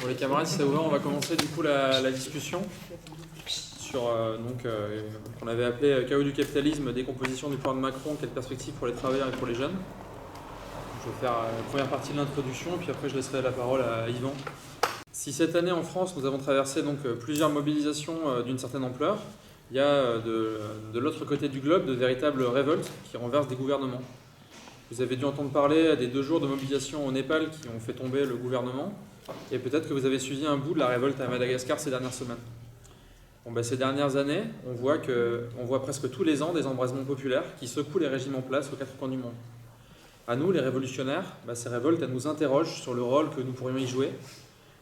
Pour les camarades, si ça vous va, on va commencer du coup la discussion sur qu'on avait appelé chaos du capitalisme, décomposition du plan de Macron, quelle perspective pour les travailleurs et pour les jeunes. Je vais faire la première partie de l'introduction, puis après je laisserai la parole à Yvan. Si cette année en France, nous avons traversé donc plusieurs mobilisations d'une certaine ampleur, il y a de l'autre côté du globe de véritables révoltes qui renversent des gouvernements. Vous avez dû entendre parler des 2 jours de mobilisation au Népal qui ont fait tomber le gouvernement, et peut-être que vous avez suivi un bout de la révolte à Madagascar ces dernières semaines. Ces dernières années, on voit presque tous les ans des embrasements populaires qui secouent les régimes en place aux 4 coins du monde. À nous, les révolutionnaires, ces révoltes, elles nous interrogent sur le rôle que nous pourrions y jouer.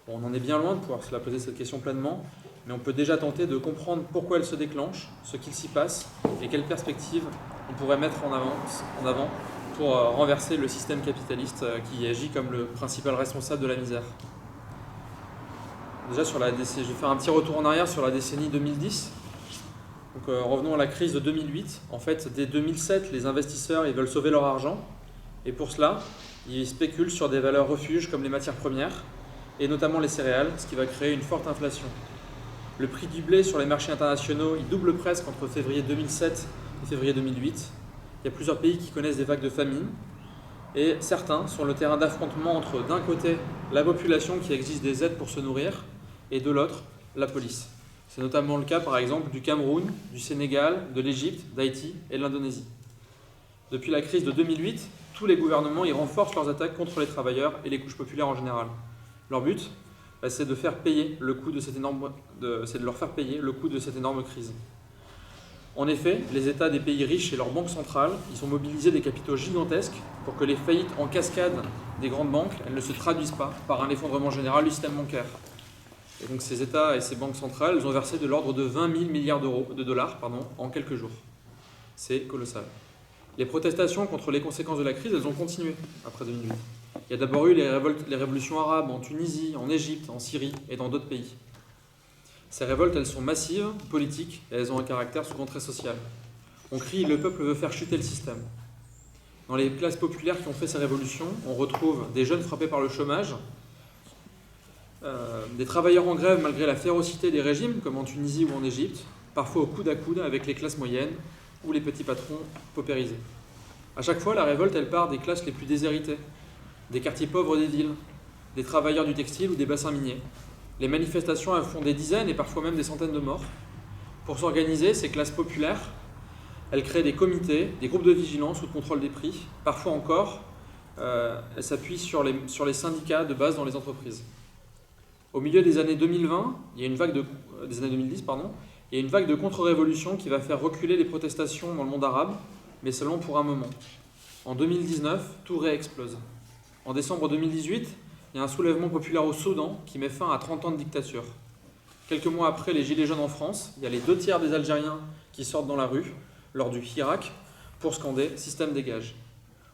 On en est bien loin de pouvoir se la poser cette question pleinement, mais on peut déjà tenter de comprendre pourquoi elles se déclenchent, ce qu'il s'y passe et quelles perspectives on pourrait mettre en avant pour renverser le système capitaliste qui agit comme le principal responsable de la misère. Déjà, je vais faire un petit retour en arrière sur la décennie 2010. Revenons à la crise de 2008. En fait, dès 2007, les investisseurs ils veulent sauver leur argent. Et pour cela, ils spéculent sur des valeurs refuges comme les matières premières, et notamment les céréales, ce qui va créer une forte inflation. Le prix du blé sur les marchés internationaux, il double presque entre février 2007 et février 2008. Il y a plusieurs pays qui connaissent des vagues de famine. Et certains sont le terrain d'affrontement entre, d'un côté, la population qui exige des aides pour se nourrir, et de l'autre, la police. C'est notamment le cas, par exemple, du Cameroun, du Sénégal, de l'Égypte, d'Haïti et de l'Indonésie. Depuis la crise de 2008, tous les gouvernements y renforcent leurs attaques contre les travailleurs et les couches populaires en général. Leur but, c'est de leur faire payer le coût de cette énorme crise. En effet, les États des pays riches et leurs banques centrales, ils ont mobilisé des capitaux gigantesques pour que les faillites en cascade des grandes banques, elles ne se traduisent pas par un effondrement général du système bancaire. Et donc ces États et ces banques centrales, elles ont versé de l'ordre de 20 000 milliards de dollars en quelques jours. C'est colossal. Les protestations contre les conséquences de la crise, elles ont continué après 2008. Il y a d'abord eu les révolutions arabes en Tunisie, en Égypte, en Syrie et dans d'autres pays. Ces révoltes, elles sont massives, politiques, et elles ont un caractère souvent très social. On crie « le peuple veut faire chuter le système ». Dans les classes populaires qui ont fait ces révolutions, on retrouve des jeunes frappés par le chômage, des travailleurs en grève malgré la férocité des régimes, comme en Tunisie ou en Égypte, parfois au coude à coude avec les classes moyennes ou les petits patrons paupérisés. À chaque fois, la révolte, elle part des classes les plus déshéritées, des quartiers pauvres des villes, des travailleurs du textile ou des bassins miniers. Les manifestations elles font des dizaines et parfois même des centaines de morts. Pour s'organiser, ces classes populaires, elles créent des comités, des groupes de vigilance ou de contrôle des prix. Parfois encore, elles s'appuient sur les syndicats de base dans les entreprises. Au milieu des années 2020, il y a une vague des années 2010, il y a une vague de contre-révolution qui va faire reculer les protestations dans le monde arabe, mais seulement pour un moment. En 2019, tout réexplose. En décembre 2018, il y a un soulèvement populaire au Soudan qui met fin à 30 ans de dictature. Quelques mois après les Gilets jaunes en France, il y a les 2 tiers des Algériens qui sortent dans la rue, lors du Hirak, pour scander « Système dégage ».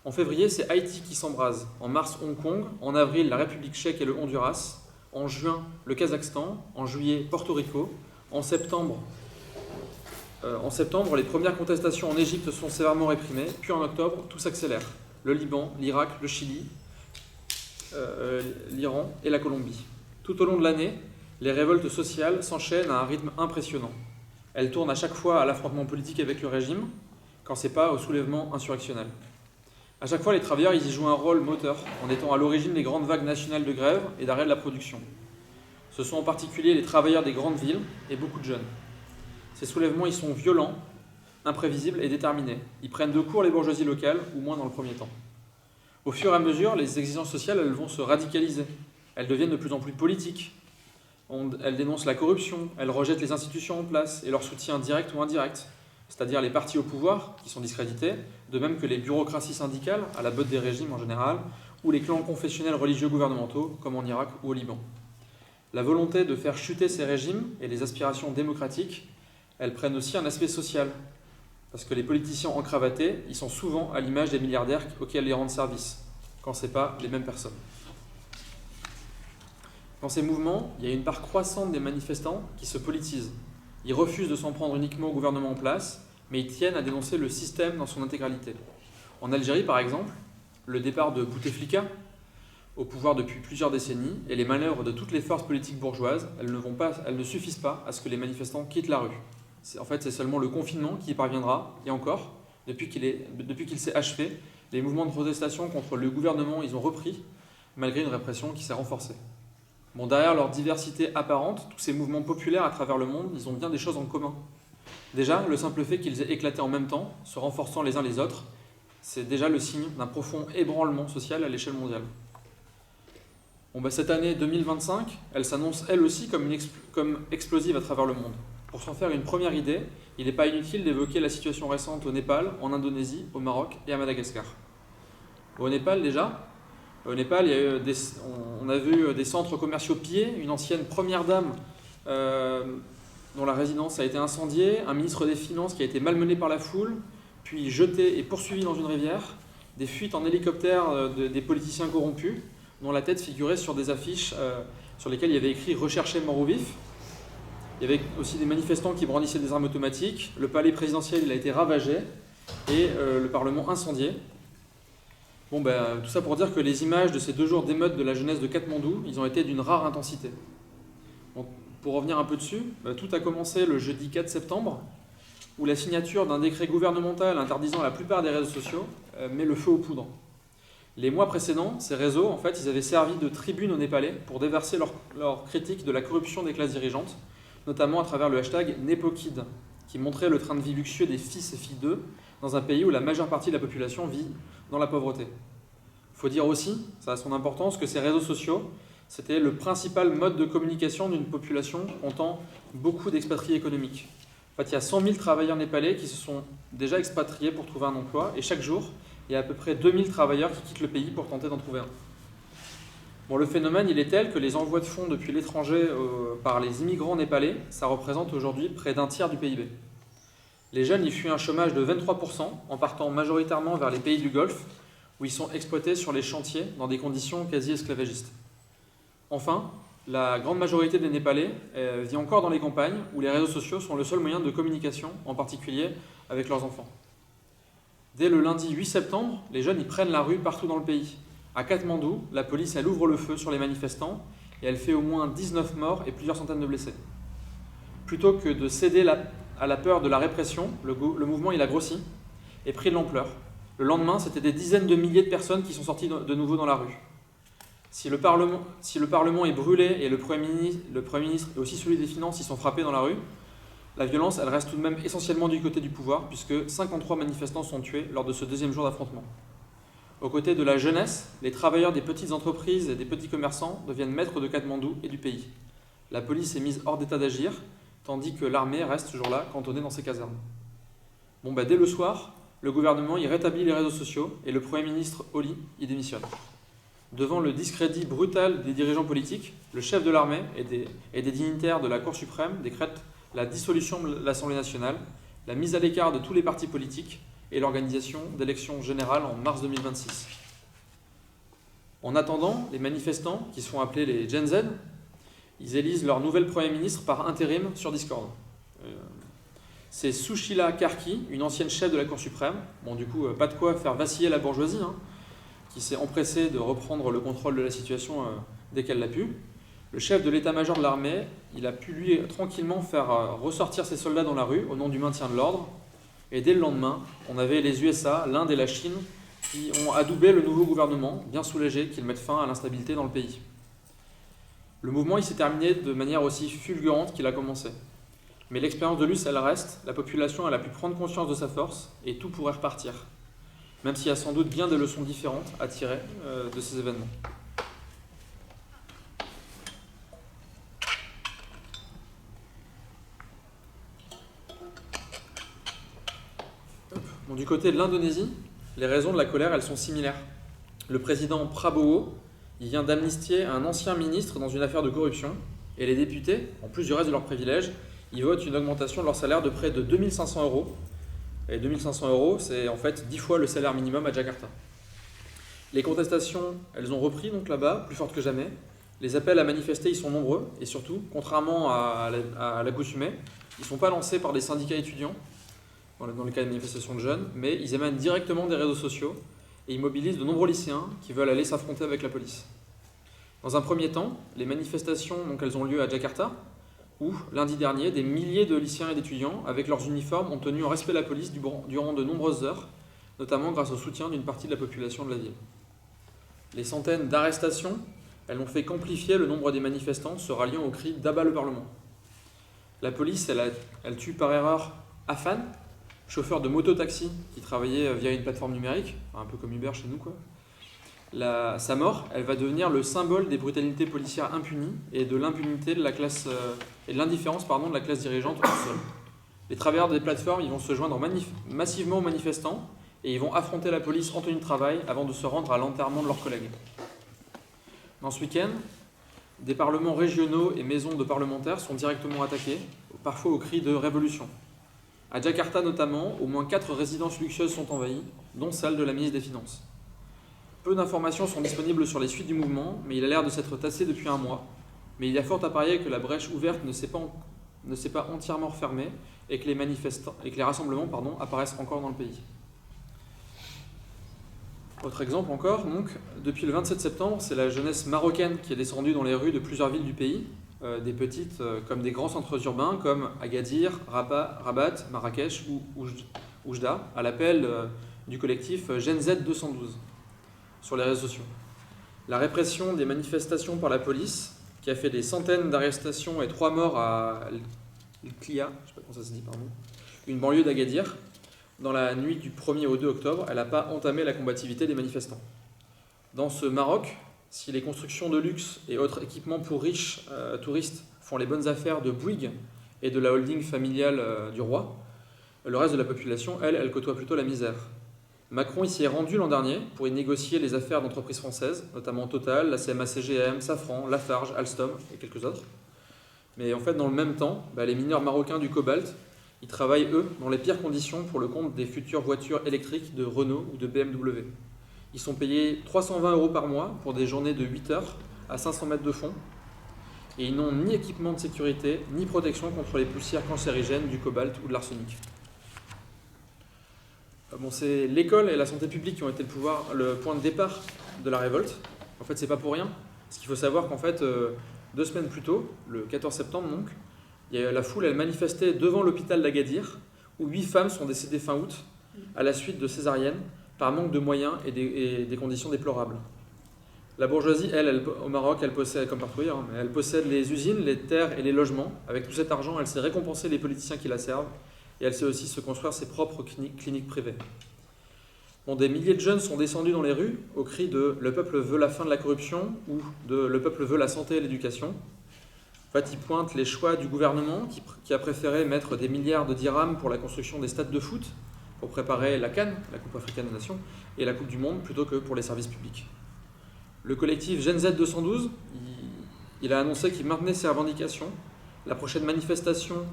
En février, c'est Haïti qui s'embrase. En mars, Hong Kong. En avril, la République tchèque et le Honduras. En juin, le Kazakhstan. En juillet, Porto Rico. En septembre, les premières contestations en Égypte sont sévèrement réprimées. Puis en octobre, tout s'accélère. Le Liban, l'Irak, le Chili, l'Iran et la Colombie. Tout au long de l'année, les révoltes sociales s'enchaînent à un rythme impressionnant. Elles tournent à chaque fois à l'affrontement politique avec le régime, quand ce n'est pas au soulèvement insurrectionnel. À chaque fois, les travailleurs ils y jouent un rôle moteur, en étant à l'origine des grandes vagues nationales de grève et d'arrêt de la production. Ce sont en particulier les travailleurs des grandes villes et beaucoup de jeunes. Ces soulèvements ils sont violents, imprévisibles et déterminés. Ils prennent de court les bourgeoisies locales, ou moins dans le premier temps. Au fur et à mesure, les exigences sociales elles vont se radicaliser. Elles deviennent de plus en plus politiques. Elles dénoncent la corruption, elles rejettent les institutions en place et leur soutien direct ou indirect, c'est-à-dire les partis au pouvoir qui sont discrédités, de même que les bureaucraties syndicales, à la botte des régimes en général, ou les clans confessionnels religieux gouvernementaux, comme en Irak ou au Liban. La volonté de faire chuter ces régimes et les aspirations démocratiques, elles prennent aussi un aspect social. Parce que les politiciens encravatés, ils sont souvent à l'image des milliardaires auxquels ils rendent service, quand ce n'est pas les mêmes personnes. Dans ces mouvements, il y a une part croissante des manifestants qui se politisent. Ils refusent de s'en prendre uniquement au gouvernement en place, mais ils tiennent à dénoncer le système dans son intégralité. En Algérie, par exemple, le départ de Bouteflika, au pouvoir depuis plusieurs décennies, et les manœuvres de toutes les forces politiques bourgeoises, elles ne suffisent pas à ce que les manifestants quittent la rue. En fait, c'est seulement le confinement qui y parviendra, et encore, depuis qu'il s'est achevé, les mouvements de protestation contre le gouvernement, ils ont repris, malgré une répression qui s'est renforcée. Bon, derrière leur diversité apparente, tous ces mouvements populaires à travers le monde, ils ont bien des choses en commun. Déjà, le simple fait qu'ils aient éclaté en même temps, se renforçant les uns les autres, c'est déjà le signe d'un profond ébranlement social à l'échelle mondiale. Bon, cette année 2025, elle s'annonce elle aussi comme explosive à travers le monde. Pour s'en faire une première idée, il n'est pas inutile d'évoquer la situation récente au Népal, en Indonésie, au Maroc et à Madagascar. Au Népal déjà, on a vu des centres commerciaux pillés, une ancienne première dame dont la résidence a été incendiée, un ministre des Finances qui a été malmené par la foule, puis jeté et poursuivi dans une rivière, des fuites en hélicoptère des politiciens corrompus, dont la tête figurait sur des affiches sur lesquelles il y avait écrit « Recherché mort ou vif ». Il y avait aussi des manifestants qui brandissaient des armes automatiques, le palais présidentiel il a été ravagé et le Parlement incendié. Bon, tout ça pour dire que les images de ces 2 jours d'émeutes de la jeunesse de Katmandou, ils ont été d'une rare intensité. Bon, pour revenir un peu dessus, tout a commencé le jeudi 4 septembre, où la signature d'un décret gouvernemental interdisant la plupart des réseaux sociaux met le feu aux poudres. Les mois précédents, ces réseaux, en fait, ils avaient servi de tribune aux Népalais pour déverser leur critique de la corruption des classes dirigeantes, notamment à travers le hashtag Nepokid, qui montrait le train de vie luxueux des fils et filles d'eux, dans un pays où la majeure partie de la population vit dans la pauvreté. Il faut dire aussi, ça a son importance, que ces réseaux sociaux, c'était le principal mode de communication d'une population comptant beaucoup d'expatriés économiques. En fait, il y a 100 000 travailleurs népalais qui se sont déjà expatriés pour trouver un emploi, et chaque jour, il y a à peu près 2000 travailleurs qui quittent le pays pour tenter d'en trouver un. Bon, le phénomène, il est tel que les envois de fonds depuis l'étranger par les immigrants népalais, ça représente aujourd'hui près d'un tiers du PIB. Les jeunes y fuient un chômage de 23% en partant majoritairement vers les pays du Golfe, où ils sont exploités sur les chantiers dans des conditions quasi esclavagistes. Enfin, la grande majorité des Népalais vit encore dans les campagnes, où les réseaux sociaux sont le seul moyen de communication, en particulier avec leurs enfants. Dès le lundi 8 septembre, les jeunes y prennent la rue partout dans le pays. À Katmandou, la police elle ouvre le feu sur les manifestants et elle fait au moins 19 morts et plusieurs centaines de blessés. Plutôt que de céder à la peur de la répression, le mouvement il a grossi et pris de l'ampleur. Le lendemain, c'était des dizaines de milliers de personnes qui sont sorties de nouveau dans la rue. Si le Parlement est brûlé et le Premier ministre et aussi celui des Finances y sont frappés dans la rue, la violence elle reste tout de même essentiellement du côté du pouvoir, puisque 53 manifestants sont tués lors de ce 2e jour d'affrontement. Aux côtés de la jeunesse, les travailleurs des petites entreprises et des petits commerçants deviennent maîtres de Katmandou et du pays. La police est mise hors d'état d'agir, tandis que l'armée reste toujours là, cantonnée dans ses casernes. Dès le soir, le gouvernement y rétablit les réseaux sociaux et le Premier ministre Oli y démissionne. Devant le discrédit brutal des dirigeants politiques, le chef de l'armée et des dignitaires de la Cour suprême décrètent la dissolution de l'Assemblée nationale, la mise à l'écart de tous les partis politiques et l'organisation d'élections générales en mars 2026. En attendant, les manifestants, qui sont appelés les Gen Z, ils élisent leur nouvel Premier ministre par intérim sur Discord. C'est Sushila Karki, une ancienne chef de la Cour suprême, pas de quoi faire vaciller la bourgeoisie, qui s'est empressée de reprendre le contrôle de la situation dès qu'elle l'a pu. Le chef de l'état-major de l'armée, il a pu lui tranquillement faire ressortir ses soldats dans la rue au nom du maintien de l'ordre. Et dès le lendemain, on avait les USA, l'Inde et la Chine qui ont adoubé le nouveau gouvernement, bien soulagés qu'ils mettent fin à l'instabilité dans le pays. Le mouvement il s'est terminé de manière aussi fulgurante qu'il a commencé. Mais l'expérience de lutte, elle reste, la population elle a pu prendre conscience de sa force et tout pourrait repartir. Même s'il y a sans doute bien des leçons différentes à tirer de ces événements. Du côté de l'Indonésie, les raisons de la colère, elles sont similaires. Le président Prabowo, il vient d'amnistier un ancien ministre dans une affaire de corruption, et les députés, en plus du reste de leurs privilèges, ils votent une augmentation de leur salaire de près de 2 500 €. Et 2 500 €, c'est en fait 10 fois le salaire minimum à Jakarta. Les contestations, elles ont repris donc là-bas, plus fortes que jamais. Les appels à manifester, ils sont nombreux, et surtout, contrairement à l'accoutumée, ils ne sont pas lancés par des syndicats étudiants, dans le cas de manifestations de jeunes, mais ils émanent directement des réseaux sociaux et ils mobilisent de nombreux lycéens qui veulent aller s'affronter avec la police. Dans un premier temps, les manifestations donc, elles ont lieu à Jakarta, où, lundi dernier, des milliers de lycéens et d'étudiants, avec leurs uniformes, ont tenu en respect la police durant de nombreuses heures, notamment grâce au soutien d'une partie de la population de la ville. Les centaines d'arrestations, elles n'ont fait qu'amplifier le nombre des manifestants se ralliant au cri « d'abat le Parlement ». La police, elle tue par erreur Afan, chauffeur de moto-taxi qui travaillait via une plateforme numérique, un peu comme Uber chez nous, quoi. Sa mort, elle va devenir le symbole des brutalités policières impunies et de l'impunité de la classe et de l'indifférence de la classe dirigeante au sol. Les travailleurs des plateformes, ils vont se joindre massivement aux manifestants et ils vont affronter la police en tenue de travail avant de se rendre à l'enterrement de leurs collègues. Dans ce week-end, des parlements régionaux et maisons de parlementaires sont directement attaqués, parfois au cri de révolution. À Jakarta notamment, au moins 4 résidences luxueuses sont envahies, dont celle de la ministre des Finances. Peu d'informations sont disponibles sur les suites du mouvement, mais il a l'air de s'être tassé depuis un mois. Mais il y a fort à parier que la brèche ouverte ne s'est pas entièrement refermée et que les rassemblements apparaissent encore dans le pays. Autre exemple encore, donc, depuis le 27 septembre, c'est la jeunesse marocaine qui est descendue dans les rues de plusieurs villes du pays, des petites comme des grands centres urbains comme Agadir, Rabat, Marrakech ou Oujda, à l'appel du collectif Gen Z 212 sur les réseaux sociaux. La répression des manifestations par la police, qui a fait des centaines d'arrestations et 3 morts à L'Klia, je ne sais pas comment ça se dit, pardon, une banlieue d'Agadir, dans la nuit du 1er au 2 octobre, elle n'a pas entamé la combativité des manifestants. Dans ce Maroc, si les constructions de luxe et autres équipements pour riches touristes font les bonnes affaires de Bouygues et de la holding familiale du roi, le reste de la population, elle côtoie plutôt la misère. Macron s'y est rendu l'an dernier pour y négocier les affaires d'entreprises françaises, notamment Total, la CMA-CGM, Safran, Lafarge, Alstom et quelques autres. Mais en fait, dans le même temps, les mineurs marocains du cobalt, ils travaillent, eux, dans les pires conditions pour le compte des futures voitures électriques de Renault ou de BMW. Ils sont payés 320 € par mois pour des journées de 8 heures à 500 mètres de fond. Et ils n'ont ni équipement de sécurité, ni protection contre les poussières cancérigènes du cobalt ou de l'arsenic. C'est l'école et la santé publique qui ont été le point de départ de la révolte. En fait, c'est pas pour rien. Parce qu'il faut savoir qu'en fait, 2 semaines plus tôt, le 14 septembre donc, la foule elle manifestait devant l'hôpital d'Agadir, où 8 femmes sont décédées fin août à la suite de césariennes par manque de moyens et des conditions déplorables. La bourgeoisie, elle au Maroc, elle possède, comme partout ailleurs, elle possède les usines, les terres et les logements. Avec tout cet argent, elle sait récompenser les politiciens qui la servent et elle sait aussi se construire ses propres cliniques privées. Des milliers de jeunes sont descendus dans les rues au cri de « le peuple veut la fin de la corruption » ou de « le peuple veut la santé et l'éducation ». En fait, ils pointent les choix du gouvernement qui a préféré mettre des milliards de dirhams pour la construction des stades de foot, pour préparer la CAN, la Coupe africaine des Nations, et la Coupe du Monde, plutôt que pour les services publics. Le collectif Gen Z 212, il a annoncé qu'il maintenait ses revendications. La prochaine manifestation,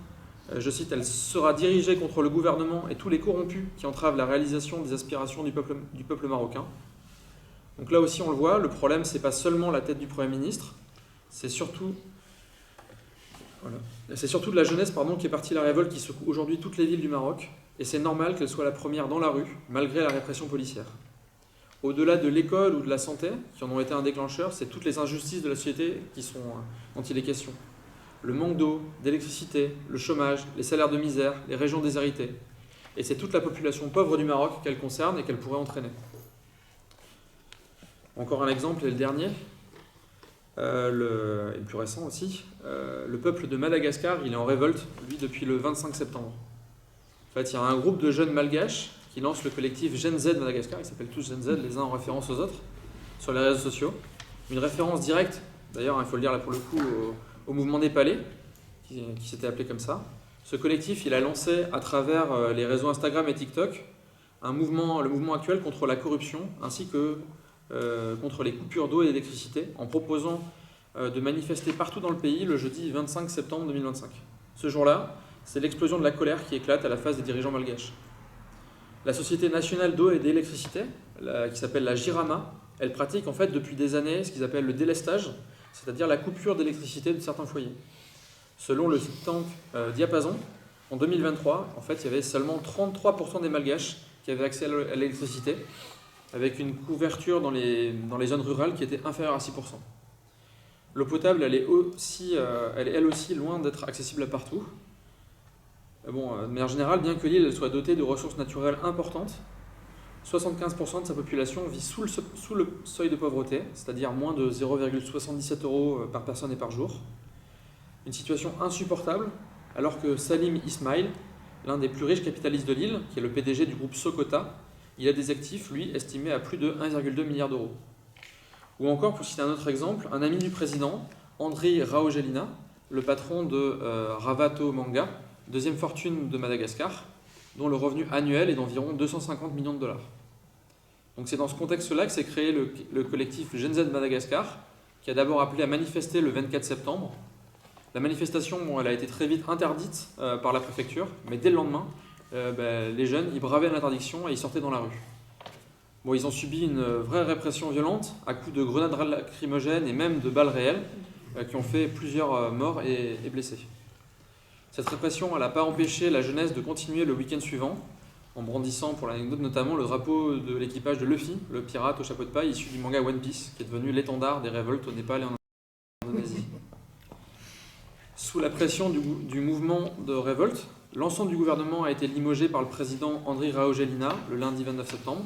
je cite, elle sera dirigée contre le gouvernement et tous les corrompus qui entravent la réalisation des aspirations du peuple marocain. Donc là aussi, on le voit, le problème, c'est pas seulement la tête du Premier ministre, c'est surtout de la jeunesse qui est partie à la révolte qui secoue aujourd'hui toutes les villes du Maroc, et c'est normal qu'elle soit la première dans la rue, malgré la répression policière. Au-delà de l'école ou de la santé, qui en ont été un déclencheur, c'est toutes les injustices de la société dont il est question. Le manque d'eau, d'électricité, le chômage, les salaires de misère, les régions déshéritées. Et c'est toute la population pauvre du Maroc qu'elle concerne et qu'elle pourrait entraîner. Encore un exemple, et le dernier, et le plus récent aussi, le peuple de Madagascar, il est en révolte, lui, depuis le 25 septembre. En fait, il y a un groupe de jeunes malgaches qui lance le collectif Gen Z Madagascar, ils s'appellent tous Gen Z, les uns en référence aux autres, sur les réseaux sociaux. Une référence directe, d'ailleurs, il faut le dire là pour le coup, au mouvement népalais, qui s'était appelé comme ça. Ce collectif, il a lancé à travers les réseaux Instagram et TikTok le mouvement actuel contre la corruption, ainsi que contre les coupures d'eau et d'électricité, en proposant de manifester partout dans le pays le jeudi 25 septembre 2025. Ce jour-là, c'est l'explosion de la colère qui éclate à la face des dirigeants malgaches. La Société nationale d'eau et d'électricité, qui s'appelle la JIRAMA, elle pratique en fait depuis des années ce qu'ils appellent le délestage, c'est-à-dire la coupure d'électricité de certains foyers. Selon le think tank Diapason, en 2023, en fait, il y avait seulement 33% des malgaches qui avaient accès à l'électricité, avec une couverture dans les zones rurales qui était inférieure à 6%. L'eau potable, elle est elle aussi loin d'être accessible à partout. Bon, de manière générale, bien que l'île soit dotée de ressources naturelles importantes, 75% de sa population vit sous le seuil de pauvreté, c'est-à-dire moins de 0,77 € par personne et par jour. Une situation insupportable, alors que Salim Ismail, l'un des plus riches capitalistes de l'île, qui est le PDG du groupe Sokota, il a des actifs, lui, estimés à plus de 1,2 milliard d'euros. Ou encore, pour citer un autre exemple, un ami du président, Andry Rajoelina, le patron de Ravato Manga, deuxième fortune de Madagascar, dont le revenu annuel est d'environ 250 millions de dollars. Donc c'est dans ce contexte-là que s'est créé le collectif Gen Z Madagascar, qui a d'abord appelé à manifester le 24 septembre. La manifestation, elle a été très vite interdite par la préfecture, mais dès le lendemain, les jeunes, ils bravaient l'interdiction et ils sortaient dans la rue. Bon, ils ont subi une vraie répression violente, à coups de grenades lacrymogènes et même de balles réelles, qui ont fait plusieurs morts et blessés. Cette répression, elle n'a pas empêché la jeunesse de continuer le week-end suivant, en brandissant, pour l'anecdote notamment, le drapeau de l'équipage de Luffy, le pirate au chapeau de paille issu du manga One Piece, qui est devenu l'étendard des révoltes au Népal et en Indonésie. Sous la pression du mouvement de révolte, l'ensemble du gouvernement a été limogé par le président Andry Rajoelina le lundi 29 septembre.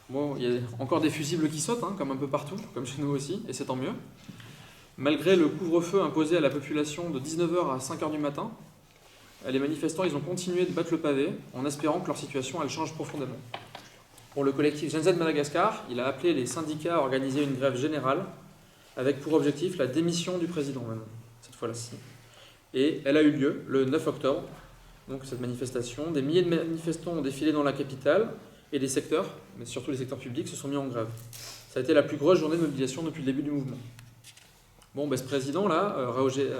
Bon, il y a encore des fusibles qui sautent, comme un peu partout, comme chez nous aussi, et c'est tant mieux. Malgré le couvre-feu imposé à la population de 19h à 5h du matin, les manifestants ils ont continué de battre le pavé en espérant que leur situation elle change profondément. Pour le collectif Gen Z Madagascar, il a appelé les syndicats à organiser une grève générale avec pour objectif la démission du président, cette fois-ci. Et elle a eu lieu le 9 octobre, donc cette manifestation. Des milliers de manifestants ont défilé dans la capitale et les secteurs, mais surtout les secteurs publics, se sont mis en grève. Ça a été la plus grosse journée de mobilisation depuis le début du mouvement. Bon, ce président-là,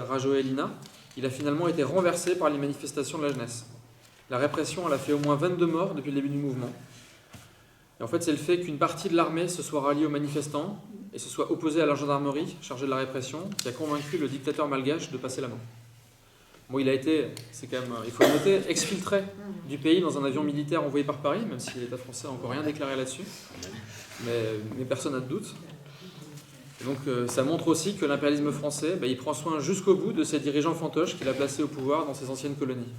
Rajoelina, il a finalement été renversé par les manifestations de la jeunesse. La répression, elle a fait au moins 22 morts depuis le début du mouvement. Et en fait, c'est le fait qu'une partie de l'armée se soit ralliée aux manifestants et se soit opposée à la gendarmerie chargée de la répression qui a convaincu le dictateur malgache de passer la main. Bon, il a été, c'est quand même, il faut le noter, exfiltré du pays dans un avion militaire envoyé par Paris, même si l'État français n'a encore rien déclaré là-dessus. Mais personne n'a de doute. Et donc ça montre aussi que l'impérialisme français, il prend soin jusqu'au bout de ses dirigeants fantoches qu'il a placés au pouvoir dans ses anciennes colonies.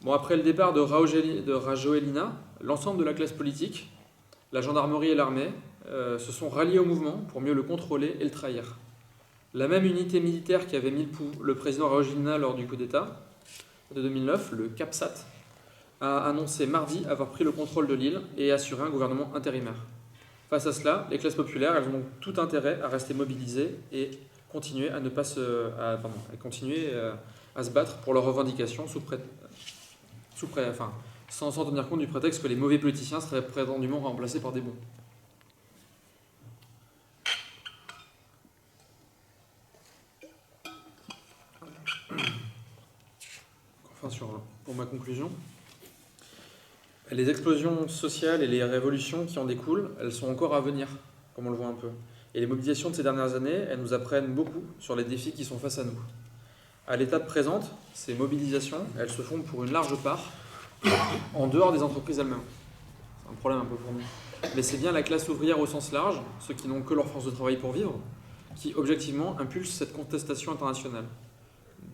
Bon, après le départ de Rajoelina, l'ensemble de la classe politique, la gendarmerie et l'armée, se sont ralliés au mouvement pour mieux le contrôler et le trahir. La même unité militaire qui avait mis le président Rajoelina lors du coup d'État de 2009, le CAPSAT, a annoncé mardi avoir pris le contrôle de l'île et assuré un gouvernement intérimaire. Face à cela, les classes populaires elles ont donc tout intérêt à rester mobilisées et continuer à se battre pour leurs revendications sans tenir compte du prétexte que les mauvais politiciens seraient prétendument remplacés par des bons. Pour ma conclusion, les explosions sociales et les révolutions qui en découlent, elles sont encore à venir, comme on le voit un peu. Et les mobilisations de ces dernières années, elles nous apprennent beaucoup sur les défis qui sont face à nous. À l'étape présente, ces mobilisations, elles se font pour une large part en dehors des entreprises elles-mêmes. C'est un problème un peu pour nous. Mais c'est bien la classe ouvrière au sens large, ceux qui n'ont que leur force de travail pour vivre, qui objectivement impulsent cette contestation internationale.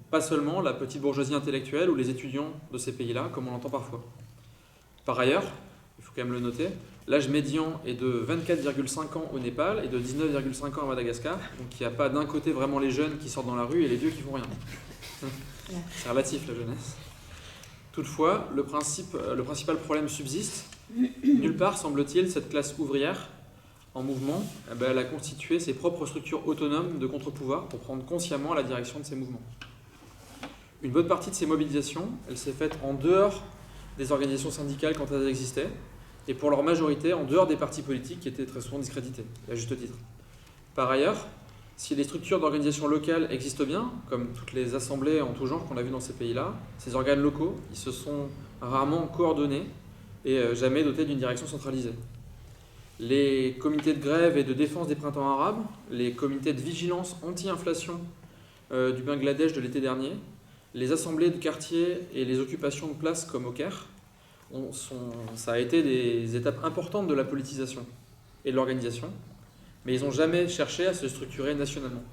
Pas seulement la petite bourgeoisie intellectuelle ou les étudiants de ces pays-là, comme on l'entend parfois. Par ailleurs, il faut quand même le noter, l'âge médian est de 24,5 ans au Népal et de 19,5 ans à Madagascar. Donc il n'y a pas d'un côté vraiment les jeunes qui sortent dans la rue et les vieux qui font rien. C'est relatif la jeunesse. Toutefois, le principal problème subsiste. Nulle part, semble-t-il, cette classe ouvrière en mouvement, elle a constitué ses propres structures autonomes de contre-pouvoir pour prendre consciemment la direction de ces mouvements. Une bonne partie de ces mobilisations, elle s'est faite en dehors des organisations syndicales quand elles existaient, et pour leur majorité en dehors des partis politiques qui étaient très souvent discrédités, à juste titre. Par ailleurs, si les structures d'organisation locales existent bien, comme toutes les assemblées en tout genre qu'on a vues dans ces pays-là, ces organes locaux, ils se sont rarement coordonnés et jamais dotés d'une direction centralisée. Les comités de grève et de défense des printemps arabes, les comités de vigilance anti-inflation du Bangladesh de l'été dernier, les assemblées de quartier et les occupations de places comme au Caire, ça a été des étapes importantes de la politisation et de l'organisation. mais ils n'ont jamais cherché à se structurer nationalement,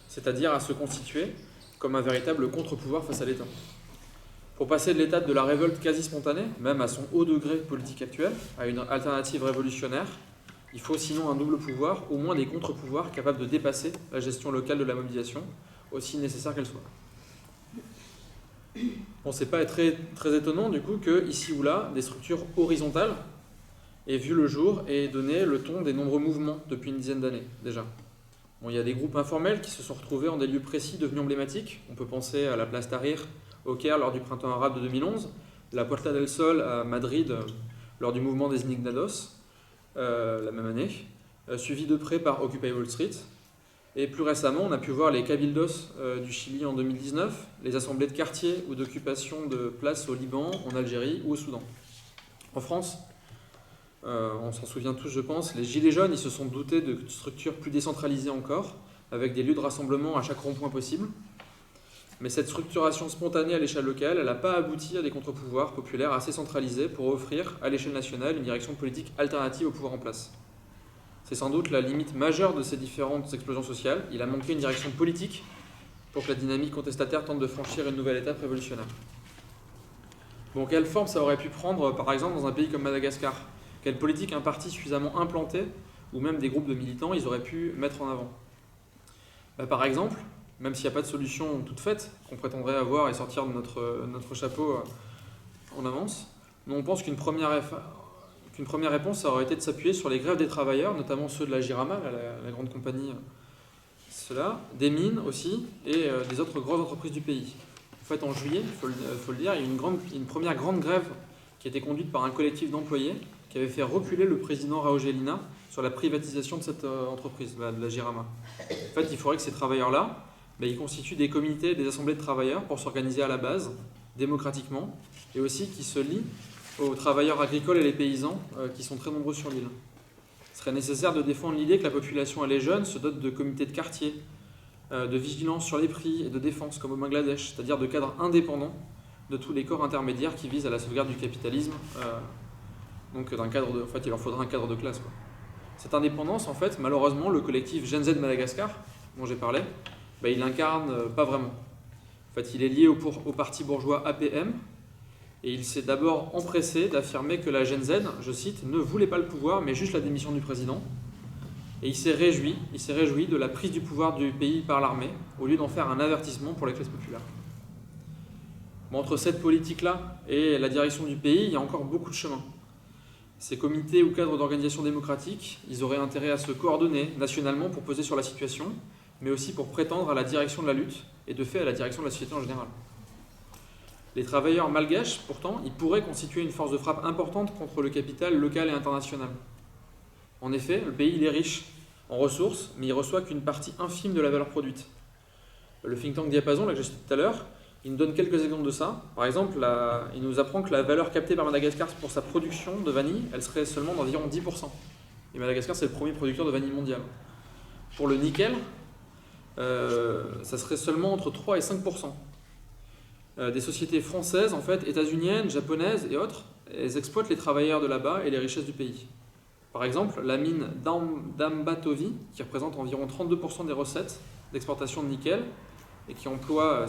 c'est-à-dire à se constituer comme un véritable contre-pouvoir face à l'État. Pour passer de l'étape de la révolte quasi spontanée, même à son haut degré politique actuel, à une alternative révolutionnaire, il faut sinon un double pouvoir, au moins des contre-pouvoirs capables de dépasser la gestion locale de la mobilisation, aussi nécessaire qu'elle soit. Bon, c'est pas très, très étonnant du coup que ici ou là, des structures horizontales aient vu le jour et donné le ton des nombreux mouvements depuis une dizaine d'années déjà. Bon, il y a des groupes informels qui se sont retrouvés en des lieux précis devenus emblématiques. On peut penser à la place Tahrir au Caire lors du printemps arabe de 2011, la Puerta del Sol à Madrid lors du mouvement des Indignados la même année, suivi de près par Occupy Wall Street. Et plus récemment, on a pu voir les Cabildos du Chili en 2019, les assemblées de quartier ou d'occupation de places au Liban, en Algérie ou au Soudan. En France, on s'en souvient tous je pense, les Gilets jaunes ils se sont dotés de structures plus décentralisées encore, avec des lieux de rassemblement à chaque rond-point possible. Mais cette structuration spontanée à l'échelle locale, elle n'a pas abouti à des contre-pouvoirs populaires assez centralisés pour offrir à l'échelle nationale une direction politique alternative au pouvoir en place. C'est sans doute la limite majeure de ces différentes explosions sociales. Il a manqué une direction politique pour que la dynamique contestataire tente de franchir une nouvelle étape révolutionnaire. Bon, quelle forme ça aurait pu prendre, par exemple, dans un pays comme Madagascar? Quelle politique un parti suffisamment implanté, ou même des groupes de militants, ils auraient pu mettre en avant? Par exemple, même s'il n'y a pas de solution toute faite qu'on prétendrait avoir et sortir de notre chapeau en avance, nous on pense qu'une première réponse ça aurait été de s'appuyer sur les grèves des travailleurs, notamment ceux de la Jirama, la grande compagnie, des mines aussi, et des autres grosses entreprises du pays. En fait, en juillet, il faut le dire, il y a eu une première grande grève qui a été conduite par un collectif d'employés qui avait fait reculer le président Raoul Gelina sur la privatisation de cette entreprise, de la Jirama. En fait, il faudrait que ces travailleurs-là, ils constituent des comités, des assemblées de travailleurs pour s'organiser à la base, démocratiquement, et aussi qui se lient aux travailleurs agricoles et les paysans qui sont très nombreux sur l'île. Il serait nécessaire de défendre l'idée que la population et les jeunes se dotent de comités de quartier, de vigilance sur les prix et de défense, comme au Bangladesh, c'est-à-dire de cadres indépendants de tous les corps intermédiaires qui visent à la sauvegarde du capitalisme. Donc il leur faudra un cadre de classe, quoi. Cette indépendance, en fait, malheureusement, le collectif Gen Z Madagascar, dont j'ai parlé, il l'incarne pas vraiment. En fait, il est lié au parti bourgeois APM, et il s'est d'abord empressé d'affirmer que la Gen Z, je cite, ne voulait pas le pouvoir, mais juste la démission du président. Et il s'est réjoui de la prise du pouvoir du pays par l'armée, au lieu d'en faire un avertissement pour les classes populaires. Bon, entre cette politique-là et la direction du pays, il y a encore beaucoup de chemin. Ces comités ou cadres d'organisation démocratique, ils auraient intérêt à se coordonner nationalement pour peser sur la situation, mais aussi pour prétendre à la direction de la lutte, et de fait à la direction de la société en général. Les travailleurs malgaches, pourtant, ils pourraient constituer une force de frappe importante contre le capital local et international. En effet, le pays il est riche en ressources, mais il reçoit qu'une partie infime de la valeur produite. Le think tank Diapason, là que j'ai cité tout à l'heure, il nous donne quelques exemples de ça. Par exemple, il nous apprend que la valeur captée par Madagascar pour sa production de vanille, elle serait seulement d'environ 10%. Et Madagascar, c'est le premier producteur de vanille mondial. Pour le nickel, ça serait seulement entre 3 et 5%. Des sociétés françaises, en fait, états-uniennes, japonaises et autres, elles exploitent les travailleurs de là-bas et les richesses du pays. Par exemple, la mine d'Ambatovi, qui représente environ 32% des recettes d'exportation de nickel, et qui emploie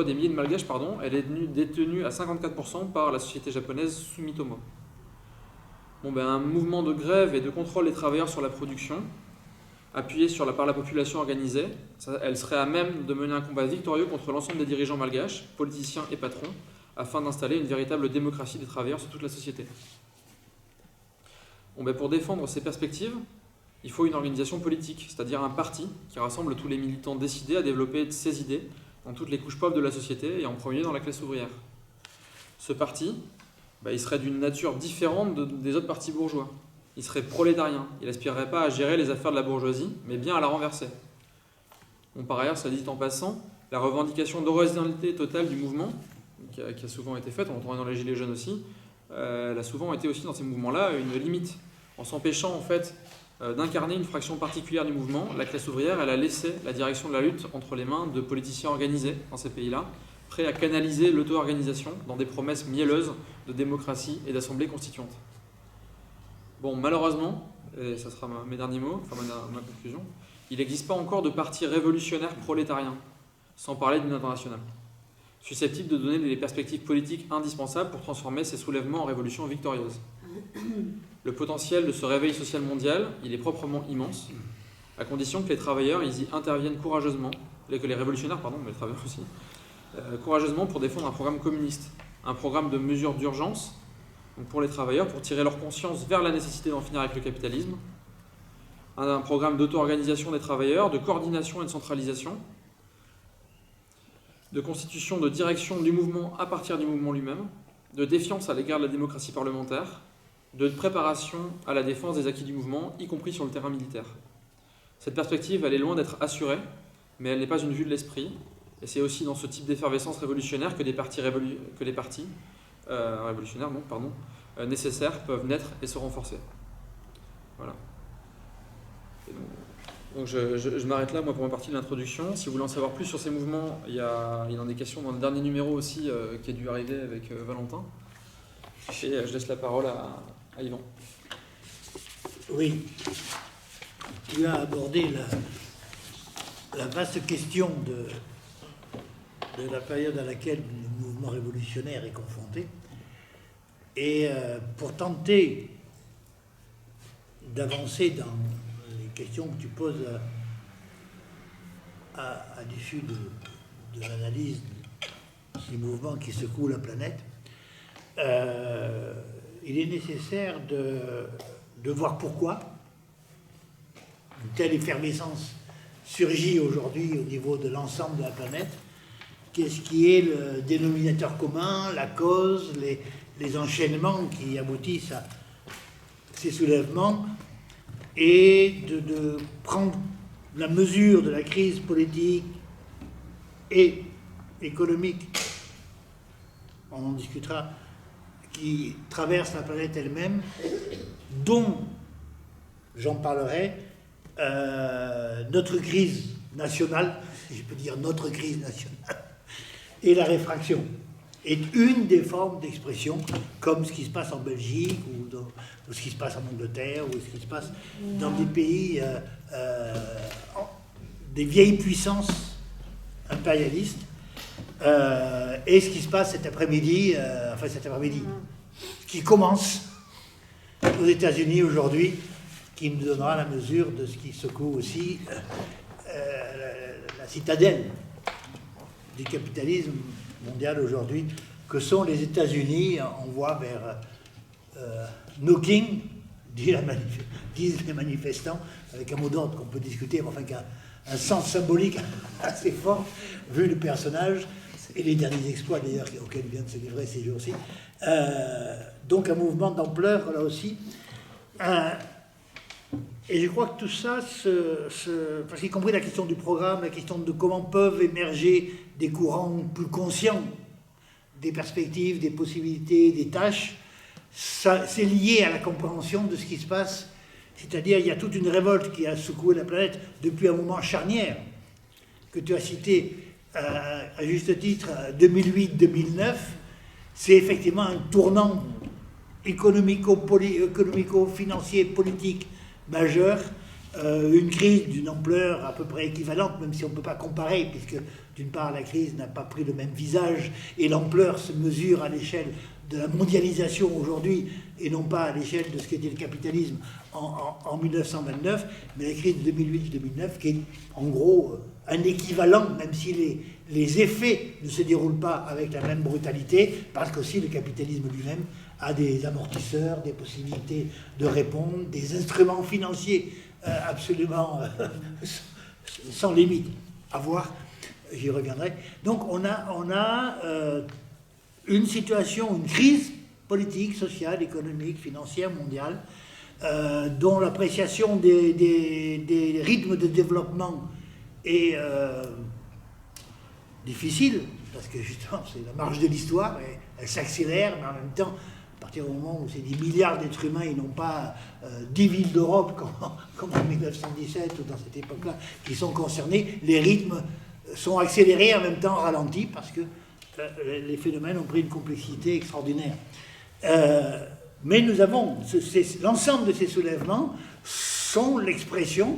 des milliers de malgaches, elle est détenue à 54% par la société japonaise Sumitomo. Un mouvement de grève et de contrôle des travailleurs sur la production, appuyé par la population organisée, elle serait à même de mener un combat victorieux contre l'ensemble des dirigeants malgaches, politiciens et patrons, afin d'installer une véritable démocratie des travailleurs sur toute la société. Pour défendre ces perspectives, il faut une organisation politique, c'est-à-dire un parti qui rassemble tous les militants décidés à développer ces idées dans toutes les couches pauvres de la société et en premier lieu dans la classe ouvrière. Ce parti, il serait d'une nature différente des autres partis bourgeois. Il serait prolétarien, il n'aspirerait pas à gérer les affaires de la bourgeoisie, mais bien à la renverser. Par ailleurs, ça dit en passant, la revendication d'horizontalité totale du mouvement, qui a souvent été faite, on entendait dans les Gilets jaunes aussi, elle a souvent été aussi dans ces mouvements-là une limite. En s'empêchant en fait d'incarner une fraction particulière du mouvement, la classe ouvrière elle a laissé la direction de la lutte entre les mains de politiciens organisés dans ces pays-là, prêts à canaliser l'auto-organisation dans des promesses mielleuses de démocratie et d'assemblée constituante. Malheureusement, et ça sera mes derniers mots, enfin ma conclusion, il n'existe pas encore de parti révolutionnaire prolétarien, sans parler d'une internationale, susceptible de donner les perspectives politiques indispensables pour transformer ces soulèvements en révolutions victorieuses. Le potentiel de ce réveil social mondial, il est proprement immense, à condition que les travailleurs ils y interviennent courageusement, que les révolutionnaires, pardon, mais les travailleurs aussi, courageusement pour défendre un programme communiste, un programme de mesures d'urgence pour les travailleurs, pour tirer leur conscience vers la nécessité d'en finir avec le capitalisme, un programme d'auto-organisation des travailleurs, de coordination et de centralisation, de constitution de direction du mouvement à partir du mouvement lui-même, de défiance à l'égard de la démocratie parlementaire, de préparation à la défense des acquis du mouvement, y compris sur le terrain militaire. Cette perspective, elle est loin d'être assurée, mais elle n'est pas une vue de l'esprit, et c'est aussi dans ce type d'effervescence révolutionnaire que les partis révolutionnaires nécessaires peuvent naître et se renforcer. Voilà. Donc je m'arrête là, moi, pour ma partie de l'introduction. Si vous voulez en savoir plus sur ces mouvements, il y en a des questions dans le dernier numéro aussi qui est dû arriver avec Valentin. Et je laisse la parole à Yvan. Oui, tu as abordé la vaste question de la période à laquelle le mouvement révolutionnaire est confronté. Et pour tenter d'avancer dans les questions que tu poses à l'issue de l'analyse de ces mouvements qui secouent la planète, il est nécessaire de voir pourquoi une telle effervescence surgit aujourd'hui au niveau de l'ensemble de la planète. Qu'est-ce qui est le dénominateur commun, la cause, les enchaînements qui aboutissent à ces soulèvements, et de prendre la mesure de la crise politique et économique, on en discutera, qui traverse la planète elle-même, dont j'en parlerai, notre crise nationale, si je peux dire notre crise nationale, et la réfraction est une des formes d'expression, comme ce qui se passe en Belgique, ou ce qui se passe en Angleterre, ou ce qui se passe dans des pays, des vieilles puissances impérialistes, et ce qui se passe cet après-midi, qui commence aux États-Unis aujourd'hui, qui nous donnera la mesure de ce qui secoue aussi la citadelle du capitalisme mondial aujourd'hui, que sont les États-Unis. On voit vers knocking, disent les manifestants, avec un mot d'ordre qu'on peut discuter, mais enfin qui a un sens symbolique assez fort, vu le personnage et les derniers exploits d'ailleurs auxquels il vient de se livrer ces jours-ci. Donc un mouvement d'ampleur là aussi. Et je crois que tout ça, parce qu'y compris la question du programme, la question de comment peuvent émerger des courants plus conscients des perspectives, des possibilités, des tâches, c'est lié à la compréhension de ce qui se passe. C'est-à-dire, il y a toute une révolte qui a secoué la planète depuis un moment charnière, que tu as cité à juste titre, 2008-2009. C'est effectivement un tournant économico-financier, politique majeur, une crise d'une ampleur à peu près équivalente, même si on ne peut pas comparer, puisque d'une part la crise n'a pas pris le même visage et l'ampleur se mesure à l'échelle de la mondialisation aujourd'hui et non pas à l'échelle de ce qu'était le capitalisme en 1929, mais la crise de 2008-2009 qui est en gros un équivalent, même si les effets ne se déroulent pas avec la même brutalité, parce qu'aussi le capitalisme lui-même a des amortisseurs, des possibilités de répondre, des instruments financiers absolument sans limite à voir, j'y reviendrai. Donc on a une situation, une crise politique, sociale, économique, financière, mondiale, dont l'appréciation des rythmes de développement est difficile, parce que justement c'est la marge de l'histoire, et elle s'accélère, mais en même temps, à partir du moment où c'est des milliards d'êtres humains, ils n'ont pas 10 villes d'Europe comme en 1917 ou dans cette époque-là, qui sont concernés, les rythmes sont accélérés en même temps ralentis, parce que les phénomènes ont pris une complexité extraordinaire. Mais nous avons, l'ensemble de ces soulèvements sont l'expression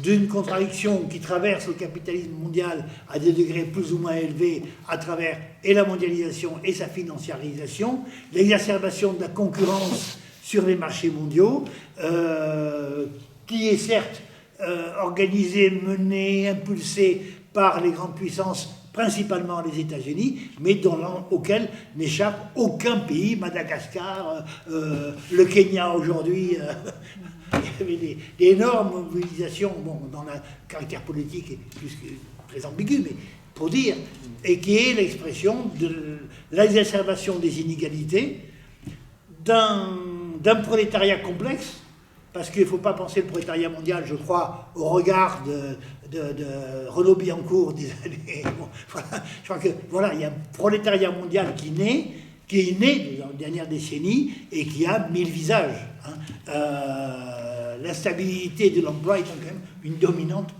d'une contradiction qui traverse le capitalisme mondial à des degrés plus ou moins élevés à travers et la mondialisation et sa financiarisation, l'exacerbation de la concurrence sur les marchés mondiaux, qui est certes organisée, menée, impulsée par les grandes puissances, principalement les États-Unis, mais auquel n'échappe aucun pays, Madagascar, le Kenya aujourd'hui. Il y avait des énormes mobilisations, bon, dans le caractère politique est plus que très ambigu, mais pour dire, et qui est l'expression de l'exacerbation des inégalités, d'un prolétariat complexe, parce qu'il ne faut pas penser le prolétariat mondial, je crois, au regard de Renaud Billancourt des années. Bon, voilà, je crois que voilà, il y a un prolétariat mondial qui est né dans la dernière décennie et qui a 1000 visages. Hein. L'instabilité de l'emploi est quand même une dominante,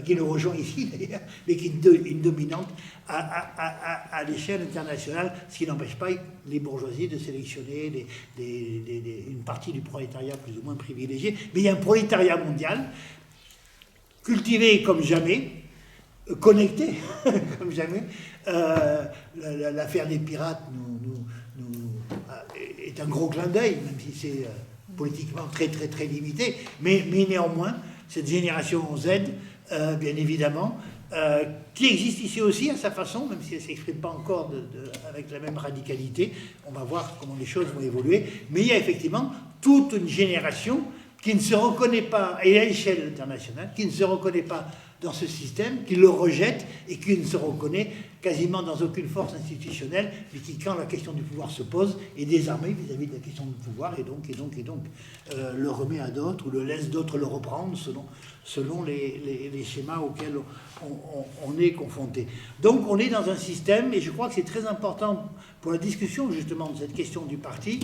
qui nous rejoint ici d'ailleurs, mais qui est une dominante à l'échelle internationale, ce qui n'empêche pas les bourgeoisies de sélectionner une partie du prolétariat plus ou moins privilégié. Mais il y a un prolétariat mondial cultivé comme jamais, connecté comme jamais. L'affaire des pirates est un gros clin d'œil, même si c'est politiquement très très très limité, mais néanmoins, cette génération Z, bien évidemment, qui existe ici aussi à sa façon, même si elle ne s'exprime pas encore avec la même radicalité, on va voir comment les choses vont évoluer, mais il y a effectivement toute une génération qui ne se reconnaît pas, et à l'échelle internationale, qui ne se reconnaît pas dans ce système, qui le rejette et qui ne se reconnaît quasiment dans aucune force institutionnelle, mais qui, quand la question du pouvoir se pose, est désarmé vis-à-vis de la question du pouvoir, et donc le remet à d'autres, ou le laisse d'autres le reprendre, selon les schémas auxquels on est confronté. Donc on est dans un système, et je crois que c'est très important pour la discussion justement de cette question du parti,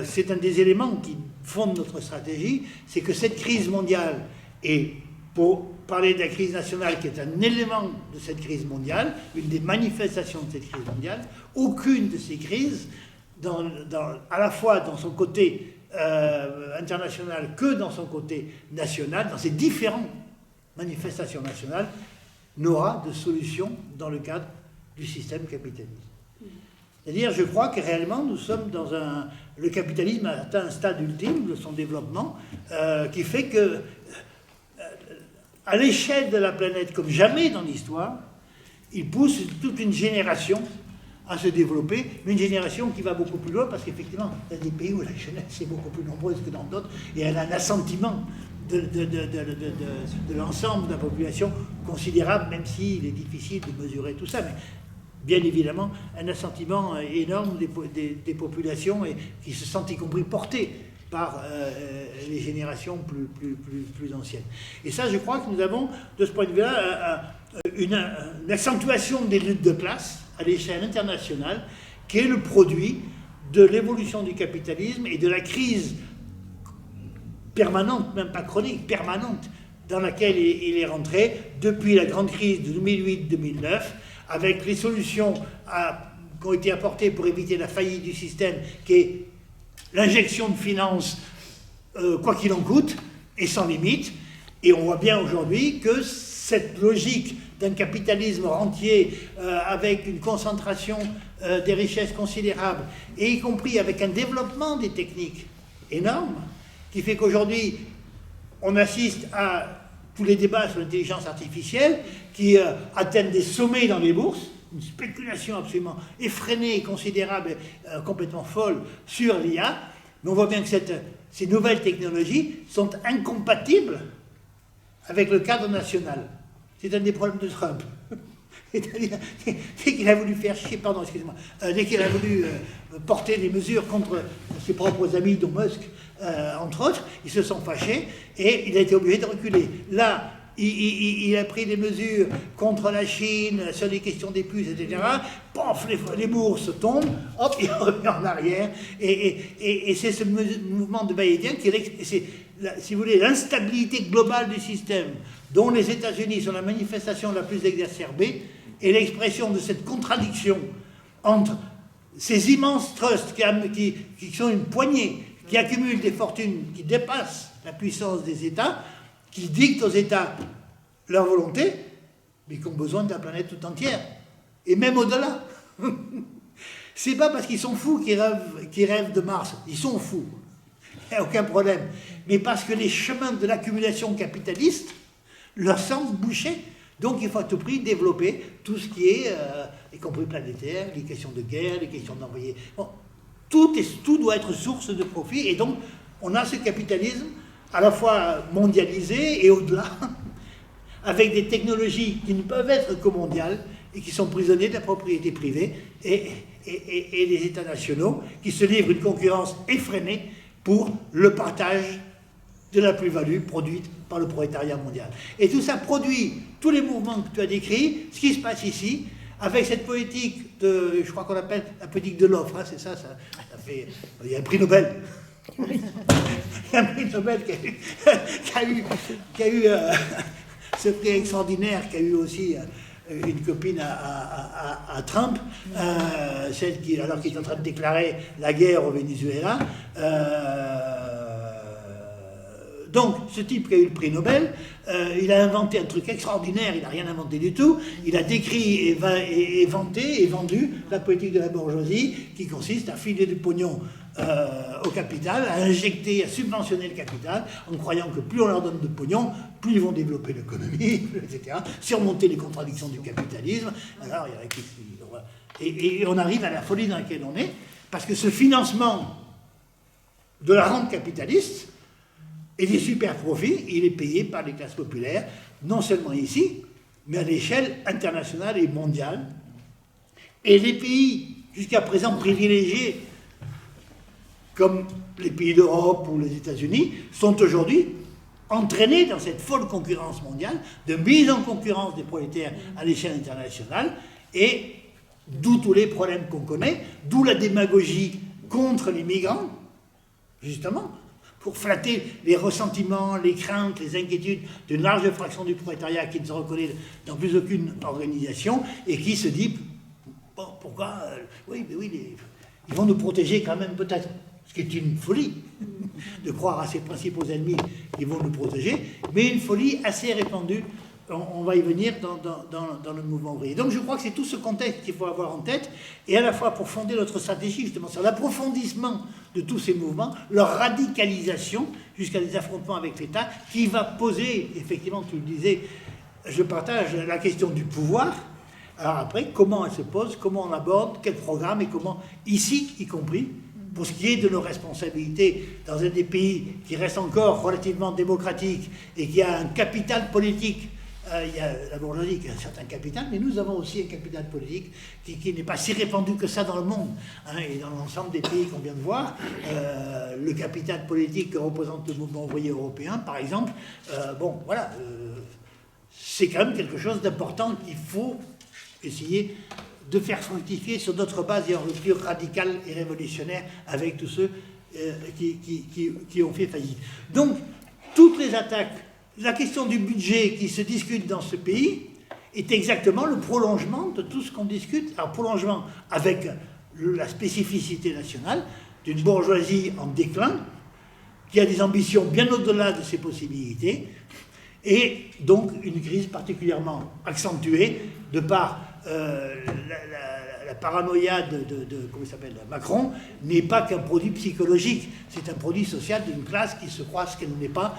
c'est un des éléments qui fondent notre stratégie, c'est que cette crise mondiale, et pour parler de la crise nationale qui est un élément de cette crise mondiale, une des manifestations de cette crise mondiale, aucune de ces crises, à la fois dans son côté international que dans son côté national, dans ces différentes manifestations nationales, n'aura de solution dans le cadre du système capitaliste. C'est-à-dire, je crois que réellement, nous sommes le capitalisme a atteint un stade ultime de son développement qui fait que, à l'échelle de la planète, comme jamais dans l'histoire, il pousse toute une génération à se développer, mais une génération qui va beaucoup plus loin, parce qu'effectivement, il y a des pays où la jeunesse est beaucoup plus nombreuse que dans d'autres, et elle a un assentiment de l'ensemble de la population considérable, même s'il est difficile de mesurer tout ça, mais bien évidemment, un assentiment énorme des populations et qui se sentent y compris portées par les générations plus anciennes. Et ça, je crois que nous avons, de ce point de vue-là, une accentuation des luttes de classe à l'échelle internationale, qui est le produit de l'évolution du capitalisme et de la crise permanente, même pas chronique, permanente, dans laquelle il est rentré depuis la grande crise de 2008-2009, avec les solutions qui ont été apportées pour éviter la faillite du système, qui est l'injection de finances, quoi qu'il en coûte, et sans limite. Et on voit bien aujourd'hui que cette logique d'un capitalisme rentier, avec une concentration des richesses considérables, et y compris avec un développement des techniques énorme, qui fait qu'aujourd'hui, on assiste à tous les débats sur l'intelligence artificielle qui atteignent des sommets dans les bourses, une spéculation absolument effrénée et considérable, complètement folle sur l'IA. Mais on voit bien que ces nouvelles technologies sont incompatibles avec le cadre national. C'est un des problèmes de Trump. C'est-à-dire, dès qu'il a voulu faire chier, pardon, excusez-moi, dès qu'il a voulu porter des mesures contre ses propres amis, dont Musk, entre autres, ils se sont fâchés et il a été obligé de reculer. Là, il a pris des mesures contre la Chine, sur les questions des puces, etc. Pof, les bourses tombent, hop, il revient en arrière. Et c'est ce mouvement de va-et-vient qui est, si vous voulez, l'instabilité globale du système, dont les États-Unis sont la manifestation la plus exacerbée, et l'expression de cette contradiction entre ces immenses trusts qui sont une poignée, qui accumulent des fortunes qui dépassent la puissance des États, qui dictent aux États leur volonté, mais qui ont besoin de la planète tout entière, et même au-delà. C'est pas parce qu'ils sont fous qu'ils rêvent de Mars, ils sont fous, il n'y a aucun problème, mais parce que les chemins de l'accumulation capitaliste leur semblent bouchés. Donc il faut à tout prix développer tout ce qui est, y compris planétaire, les questions de guerre, les questions d'envoyer... Bon, tout doit être source de profit, et donc on a ce capitalisme à la fois mondialisé et au-delà, avec des technologies qui ne peuvent être que mondiales et qui sont prisonniers de la propriété privée et les États nationaux qui se livrent une concurrence effrénée pour le partage de la plus-value produite par le prolétariat mondial. Et tout ça produit tous les mouvements que tu as décrits, ce qui se passe ici, avec cette politique de, je crois qu'on l'appelle la politique de l'offre, hein, c'est ça, ça fait... Il y a un prix Nobel. Il y a un prix Nobel qui a eu ce prix extraordinaire, qui a eu aussi une copine à Trump, celle qui, alors qu'il est en train de déclarer la guerre au Venezuela. Donc, ce type qui a eu le prix Nobel, il a inventé un truc extraordinaire, il n'a rien inventé du tout, il a décrit et vanté et vendu la politique de la bourgeoisie qui consiste à filer du pognon au capital, à injecter, à subventionner le capital, en croyant que plus on leur donne de pognon, plus ils vont développer l'économie, etc., surmonter les contradictions du capitalisme. Alors, et on arrive à la folie dans laquelle on est, parce que ce financement de la rente capitaliste et des super profits, il est payé par les classes populaires, non seulement ici, mais à l'échelle internationale et mondiale. Et les pays jusqu'à présent privilégiés, comme les pays d'Europe ou les États-Unis, sont aujourd'hui entraînés dans cette folle concurrence mondiale, de mise en concurrence des prolétaires à l'échelle internationale, et d'où tous les problèmes qu'on connaît, d'où la démagogie contre les migrants, justement, pour flatter les ressentiments, les craintes, les inquiétudes d'une large fraction du prolétariat qui ne se reconnaît dans plus aucune organisation et qui se dit, bon, pourquoi, oui, mais oui, ils vont nous protéger quand même peut-être, ce qui est une folie, de croire à ces principaux ennemis qui vont nous protéger, mais une folie assez répandue, on va y venir dans le mouvement ouvrier. Donc je crois que c'est tout ce contexte qu'il faut avoir en tête, et à la fois pour fonder notre stratégie justement sur l'approfondissement de tous ces mouvements, leur radicalisation jusqu'à des affrontements avec l'État, qui va poser, effectivement, tu le disais, je partage la question du pouvoir. Alors après, comment elle se pose, comment on l'aborde, quel programme, et comment, ici y compris, pour ce qui est de nos responsabilités dans un des pays qui reste encore relativement démocratique et qui a un capital politique. Il y a la bourgeoisie qui a un certain capital, mais nous avons aussi un capital politique qui n'est pas si répandu que ça dans le monde. Hein, et dans l'ensemble des pays qu'on vient de voir, le capital politique que représente le mouvement ouvrier européen, par exemple, bon, voilà, c'est quand même quelque chose d'important qu'il faut essayer de faire fructifier sur d'autres bases et en rupture radicale et révolutionnaire avec tous ceux qui ont fait faillite. Donc, toutes les attaques, la question du budget qui se discute dans ce pays est exactement le prolongement de tout ce qu'on discute. Alors, prolongement avec la spécificité nationale d'une bourgeoisie en déclin, qui a des ambitions bien au-delà de ses possibilités, et donc une crise particulièrement accentuée de par la paranoïa de comment il s'appelle, Macron n'est pas qu'un produit psychologique, c'est un produit social d'une classe qui se croit ce qu'elle n'est pas,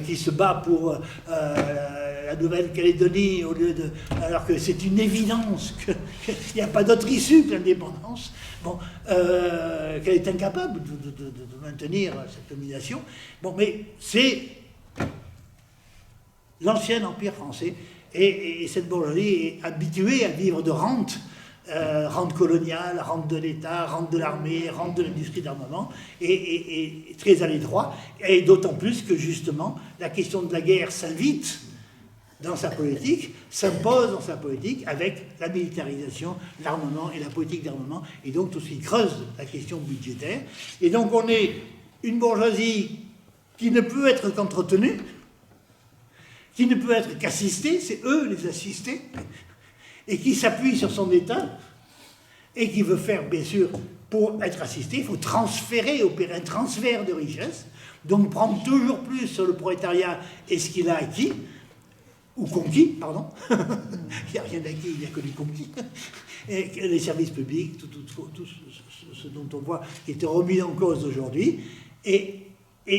qui se bat pour la Nouvelle-Calédonie alors que c'est une évidence qu'il n'y a pas d'autre issue que l'indépendance, bon, qu'elle est incapable de maintenir cette domination. Bon, mais c'est l'ancien empire français. Et cette bourgeoisie est habituée à vivre de rente, rente coloniale, rente de l'État, rente de l'armée, rente de l'industrie d'armement, et très à l'étroit, et d'autant plus que justement la question de la guerre s'invite dans sa politique, s'impose dans sa politique avec la militarisation, l'armement et la politique d'armement, et donc tout ce qui creuse la question budgétaire. Et donc on est une bourgeoisie qui ne peut être qu'entretenue, qui ne peut être qu'assisté, c'est eux les assistés, et qui s'appuie sur son État, et qui veut faire, bien sûr, pour être assisté, il faut transférer, opérer un transfert de richesse, donc prendre toujours plus sur le prolétariat et ce qu'il a acquis, ou conquis, pardon. Il n'y a rien d'acquis, il n'y a que du conquis. Et les services publics, tout ce dont on voit qui était remis en cause aujourd'hui, et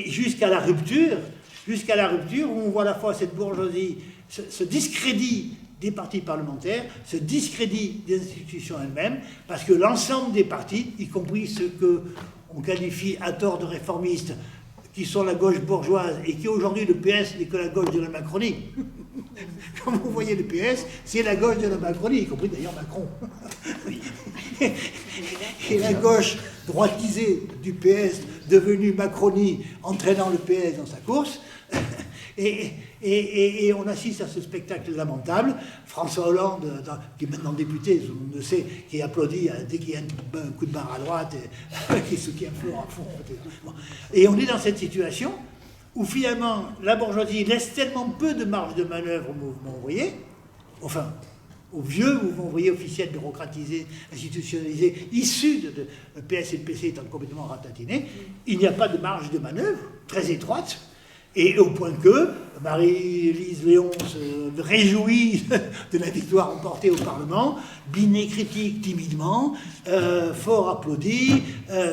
jusqu'à la rupture, où on voit à la fois cette bourgeoisie, ce discrédit des partis parlementaires, ce discrédit des institutions elles-mêmes, parce que l'ensemble des partis, y compris ceux qu'on qualifie à tort de réformistes, qui sont la gauche bourgeoise, et qui aujourd'hui le PS n'est que la gauche de la Macronie. Quand vous voyez le PS, c'est la gauche de la Macronie, y compris d'ailleurs Macron. Et la gauche droitisée du PS, devenue Macronie, entraînant le PS dans sa course. Et on assiste à ce spectacle lamentable. François Hollande, qui est maintenant député, tout le monde le sait, qui applaudit dès qu'il y a un coup de barre à droite, et qui soutient Florent à fond. Et on est dans cette situation où finalement la bourgeoisie laisse tellement peu de marge de manœuvre au mouvement ouvrier, enfin au vieux mouvement ouvrier officiel, bureaucratisé, institutionnalisé, issu de le PS et le PC étant complètement ratatinés, il n'y a pas de marge de manœuvre, très étroite. Et au point que Marie-Lise Léon se réjouit de la victoire remportée au Parlement, Binet critique timidement, Faure applaudit,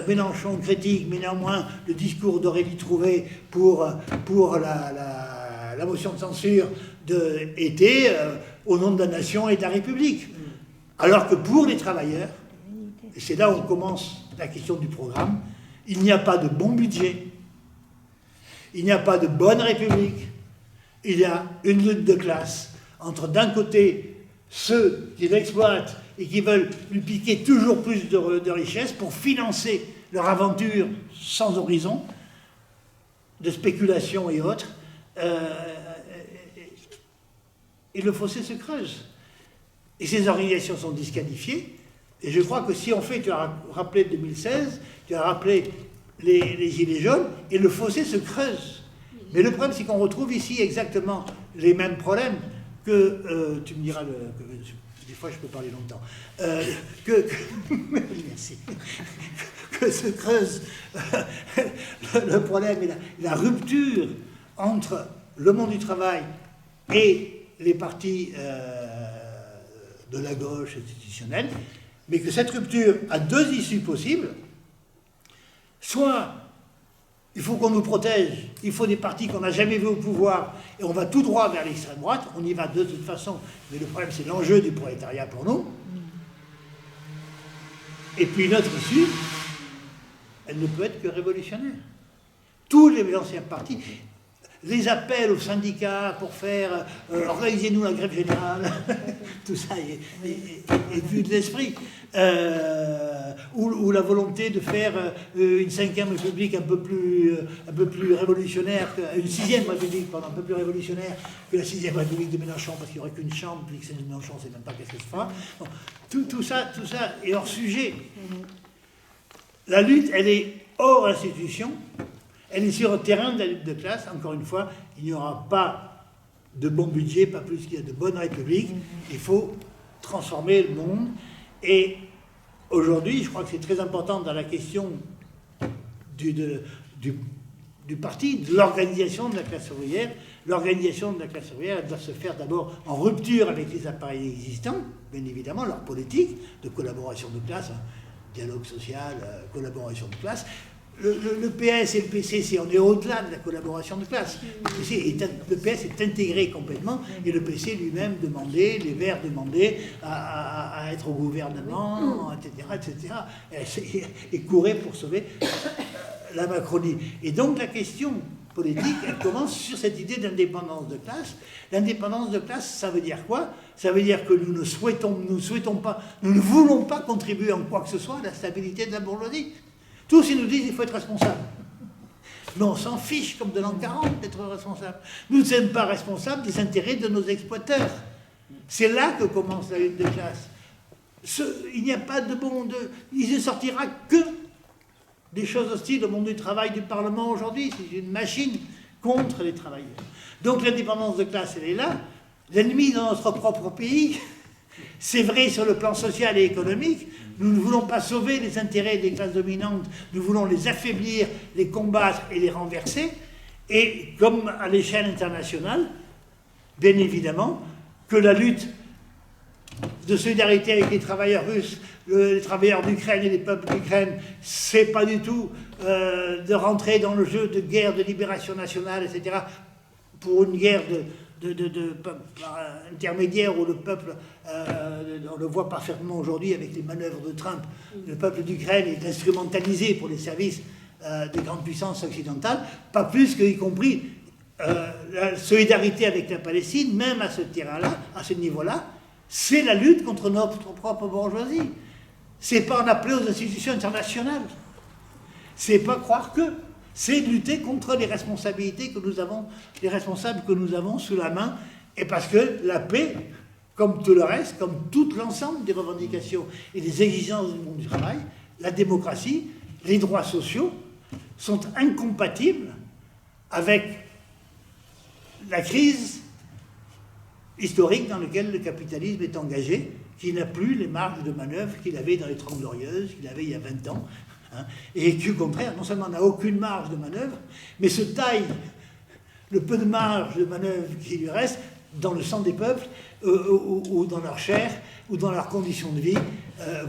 Mélenchon critique, mais néanmoins le discours d'Aurélie Trouvé pour la motion de censure était au nom de la nation et de la République. Alors que pour les travailleurs, et c'est là où commence la question du programme, il n'y a pas de bon budget. Il n'y a pas de bonne République. Il y a une lutte de classe entre, d'un côté, ceux qui l'exploitent et qui veulent lui piquer toujours plus de richesses pour financer leur aventure sans horizon, de spéculation et autres. Et le fossé se creuse. Et ces organisations sont disqualifiées. Et je crois que si on fait, tu as rappelé 2016, tu as rappelé les Gilets jaunes, et le fossé se creuse. Mais le problème, c'est qu'on retrouve ici exactement les mêmes problèmes que, tu me diras, des fois je peux parler longtemps, merci, que se creuse le problème et la rupture entre le monde du travail et les partis de la gauche institutionnelle, mais que cette rupture a deux issues possibles. Soit il faut qu'on nous protège, il faut des partis qu'on n'a jamais vus au pouvoir, et on va tout droit vers l'extrême droite, on y va de toute façon, mais le problème c'est l'enjeu du prolétariat pour nous. Et puis une autre issue, elle ne peut être que révolutionnaire. Tous les anciens partis, les appels aux syndicats pour faire organisez-nous la grève générale, tout ça est vu de l'esprit. Ou la volonté de faire une 5e République un peu plus révolutionnaire, une 6e République, pardon, un peu plus révolutionnaire que la 6e République de Mélenchon, parce qu'il n'y aurait qu'une chambre, puis que c'est de Mélenchon, on ne sait même pas qu'est-ce que ce sera. Bon, tout ça est hors sujet. La lutte, elle est hors institution. Elle est sur le terrain de la lutte de classe. Encore une fois, il n'y aura pas de bon budget, pas plus qu'il y a de bonne république. Il faut transformer le monde. Et aujourd'hui, je crois que c'est très important dans la question du parti, de l'organisation de la classe ouvrière. L'organisation de la classe ouvrière, elle doit se faire d'abord en rupture avec les appareils existants, bien évidemment, leur politique de collaboration de classe, dialogue social, collaboration de classe. Le PS et le PC, on est au-delà de la collaboration de classe. Le PS est intégré complètement, et le PC lui-même demandait, les Verts demandaient à être au gouvernement, etc. Et courait pour sauver la Macronie. Et donc la question politique, elle commence sur cette idée d'indépendance de classe. L'indépendance de classe, ça veut dire quoi? Ça veut dire que nous ne voulons pas contribuer en quoi que ce soit à la stabilité de la bourgeoisie. Tous, ils nous disent qu'il faut être responsable. Mais on s'en fiche, comme de l'an 40, d'être responsable. Nous ne sommes pas responsables des intérêts de nos exploiteurs. C'est là que commence la lutte de classe. Il n'y a pas de bon... Il ne sortira que des choses hostiles au monde du travail du Parlement aujourd'hui. C'est une machine contre les travailleurs. Donc l'indépendance de classe, elle est là. L'ennemi dans notre propre pays, C'est vrai sur le plan social et économique. Nous ne voulons pas sauver les intérêts des classes dominantes, nous voulons les affaiblir, les combattre et les renverser. Et comme à l'échelle internationale, bien évidemment, que la lutte de solidarité avec les travailleurs russes, les travailleurs d'Ukraine et les peuples d'Ukraine, c'est pas du tout de rentrer dans le jeu de guerre de libération nationale, etc., pour une guerre par intermédiaire où le peuple, on le voit parfaitement aujourd'hui avec les manœuvres de Trump, le peuple d'Ukraine est instrumentalisé pour les services des grandes puissances occidentales, pas plus qu'y compris la solidarité avec la Palestine, même à ce terrain-là, à ce niveau-là, c'est la lutte contre notre propre bourgeoisie. C'est pas en appeler aux institutions internationales. C'est pas croire que. C'est lutter contre les responsabilités que nous avons, les responsables que nous avons sous la main, et parce que la paix, comme tout le reste, comme tout l'ensemble des revendications et des exigences du monde du travail, la démocratie, les droits sociaux, sont incompatibles avec la crise historique dans laquelle le capitalisme est engagé, qui n'a plus les marges de manœuvre qu'il avait dans les 30 Glorieuses, qu'il avait il y a 20 ans, et qui, au contraire, non seulement n'a aucune marge de manœuvre, mais se taille le peu de marge de manœuvre qui lui reste dans le sang des peuples, ou dans leur chair, ou dans leurs conditions de vie,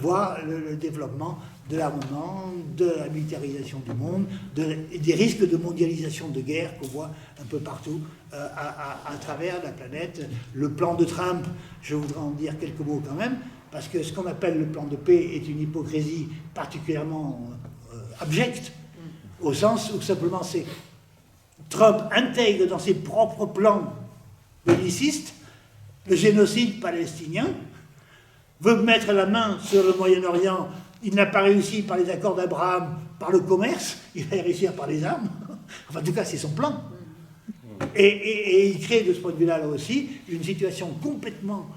voire le développement de l'armement, de la militarisation du monde, des risques de mondialisation de guerre qu'on voit un peu partout à travers la planète. Le plan de Trump, je voudrais en dire quelques mots quand même, parce que ce qu'on appelle le plan de paix est une hypocrisie particulièrement abjecte, au sens où simplement c'est Trump intègre dans ses propres plans bellicistes le génocide palestinien, veut mettre la main sur le Moyen-Orient. Il n'a pas réussi par les accords d'Abraham, par le commerce, il va réussir par les armes. Enfin, en tout cas, c'est son plan. Et il crée de ce point de vue-là, là aussi, une situation complètement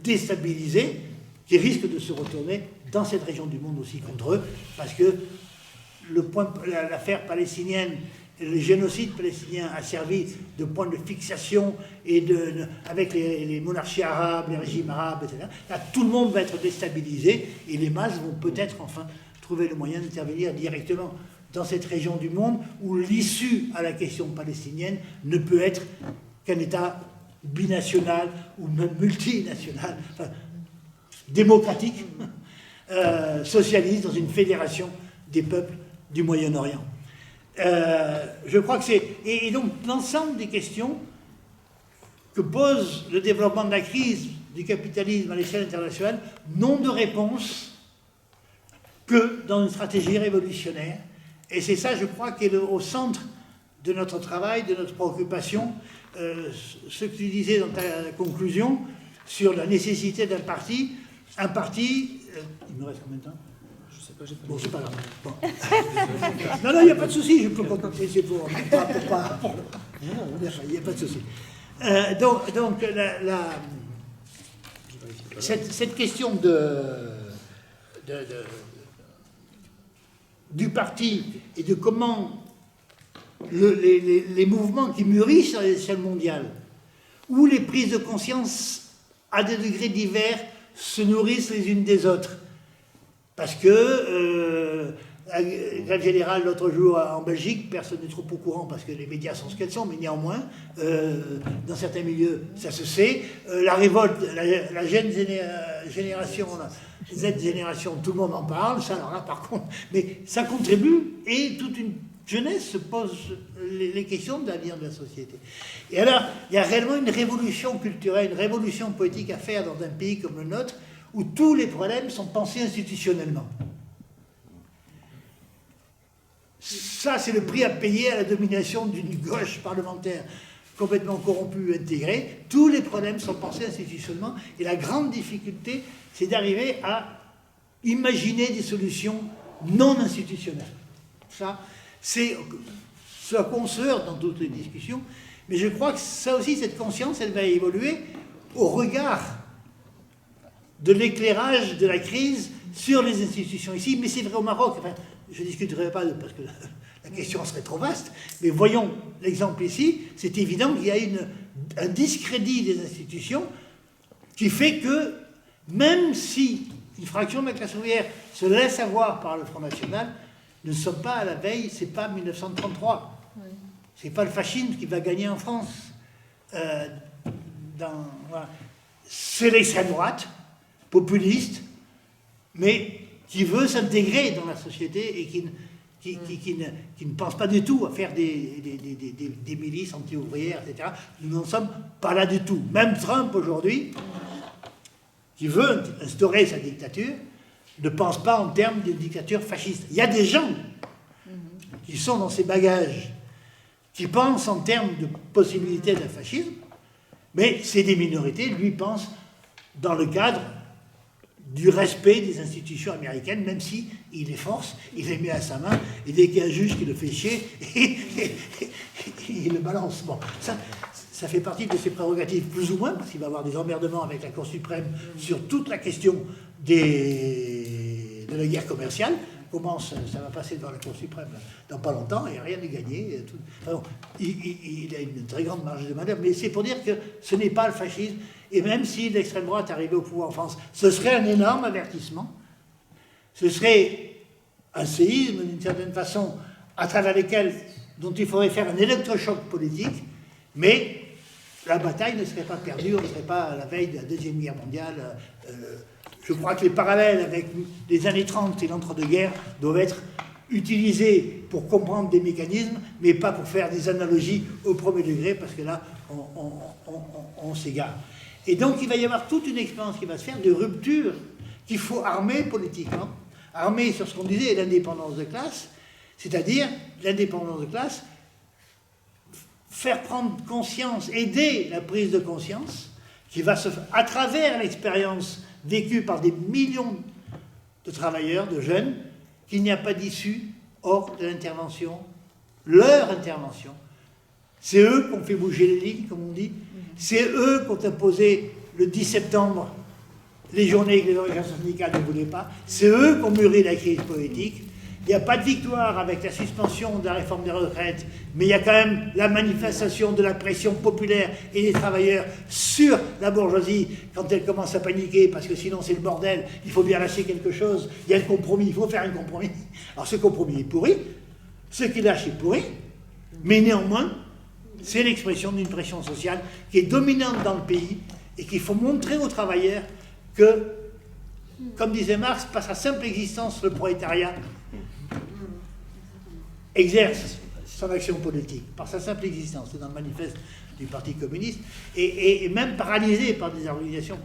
déstabilisée qui risque de se retourner dans cette région du monde aussi contre eux, parce que l'affaire palestinienne, le génocide palestinien a servi de point de fixation et avec les monarchies arabes, les régimes arabes, etc. Là, tout le monde va être déstabilisé et les masses vont peut-être enfin trouver le moyen d'intervenir directement dans cette région du monde où l'issue à la question palestinienne ne peut être qu'un État binational ou même multinational, enfin, démocratique, socialiste, dans une fédération des peuples du Moyen-Orient. Je crois que c'est... Et donc, l'ensemble des questions que pose le développement de la crise du capitalisme à l'échelle internationale n'ont de réponse que dans une stratégie révolutionnaire. Et c'est ça, je crois, qui est au centre de notre travail, de notre préoccupation. Ce que tu disais dans ta conclusion sur la nécessité d'un parti, il me reste combien de temps? Bon, c'est pas grave. Bon. Non, il n'y a pas de souci, je peux continuer, c'est pour pas. Il n'y a pas de souci. Donc cette question du parti et de comment les mouvements qui mûrissent à l'échelle mondiale, où les prises de conscience à des degrés divers se nourrissent les unes des autres. Parce que la grève générale l'autre jour en Belgique, personne n'est trop au courant parce que les médias sont ce qu'elles sont, mais néanmoins, dans certains milieux, ça se sait. La révolte, la jeune génération, la Z-génération, tout le monde en parle, ça alors là par contre, mais ça contribue et toute une jeunesse se pose les questions de l'avenir de la société. Et alors, il y a réellement une révolution culturelle, une révolution politique à faire dans un pays comme le nôtre, où tous les problèmes sont pensés institutionnellement. Ça, c'est le prix à payer à la domination d'une gauche parlementaire complètement corrompue, intégrée. Tous les problèmes sont pensés institutionnellement, et la grande difficulté, c'est d'arriver à imaginer des solutions non institutionnelles. Ça, c'est ce à quoi on se heurte dans toutes les discussions, mais je crois que ça aussi, cette conscience, elle va évoluer au regard de l'éclairage de la crise sur les institutions ici, mais c'est vrai au Maroc. Enfin, je ne discuterai pas parce que la question serait trop vaste, mais voyons l'exemple ici, c'est évident qu'il y a un discrédit des institutions qui fait que même si une fraction de la classe ouvrière se laisse avoir par le Front National, ne sommes pas à la veille, c'est pas 1933. Oui. C'est pas le fascisme qui va gagner en France. Voilà. C'est l'extrême droite, populiste, mais qui veut s'intégrer dans la société et qui ne pense pas du tout à faire des milices anti-ouvrières, etc. Nous n'en sommes pas là du tout. Même Trump, aujourd'hui, qui veut instaurer sa dictature, ne pense pas en termes de dictature fasciste. Il y a des gens qui sont dans ces bagages, qui pensent en termes de possibilité d'un fascisme, mais c'est des minorités. Lui pense dans le cadre du respect des institutions américaines, même si il les force, il les met à sa main, et dès qu'il y a un juge qui le fait chier, il le balance. Bon, ça fait partie de ses prérogatives, plus ou moins, parce qu'il va avoir des emmerdements avec la Cour suprême sur toute la question de la guerre commerciale. Comment ça va passer devant la Cour suprême dans pas longtemps, et rien n'est gagné. Enfin, il a une très grande marge de manœuvre, mais c'est pour dire que ce n'est pas le fascisme. Et même si l'extrême droite arrivait au pouvoir en France, ce serait un énorme avertissement. Ce serait un séisme, d'une certaine façon, à travers dont il faudrait faire un électrochoc politique, mais la bataille ne serait pas perdue, on ne serait pas à la veille de la Deuxième Guerre mondiale. Je crois que les parallèles avec les années 30 et l'entre-deux-guerres doivent être utilisés pour comprendre des mécanismes, mais pas pour faire des analogies au premier degré, parce que là, on s'égare. Et donc, il va y avoir toute une expérience qui va se faire de rupture qu'il faut armer politiquement, armer sur ce qu'on disait, l'indépendance de classe, c'est-à-dire l'indépendance de classe, faire prendre conscience, aider la prise de conscience, qui va se faire à travers l'expérience vécue par des millions de travailleurs, de jeunes, qu'il n'y a pas d'issue hors de l'intervention, leur intervention. C'est eux qui ont fait bouger les lignes, comme on dit. C'est eux qui ont imposé le 10 septembre les journées que les organisations syndicales ne voulaient pas. C'est eux qui ont mûri la crise politique. Il n'y a pas de victoire avec la suspension de la réforme des retraites, mais il y a quand même la manifestation de la pression populaire et des travailleurs sur la bourgeoisie quand elle commence à paniquer, parce que sinon c'est le bordel, il faut bien lâcher quelque chose, il y a le compromis, il faut faire un compromis. Alors ce compromis est pourri, ce qui lâche est pourri, mais néanmoins, c'est l'expression d'une pression sociale qui est dominante dans le pays et qu'il faut montrer aux travailleurs que, comme disait Marx, par sa simple existence, le prolétariat exerce son action politique, par sa simple existence. C'est dans le manifeste du Parti communiste, et même paralysé par des organisations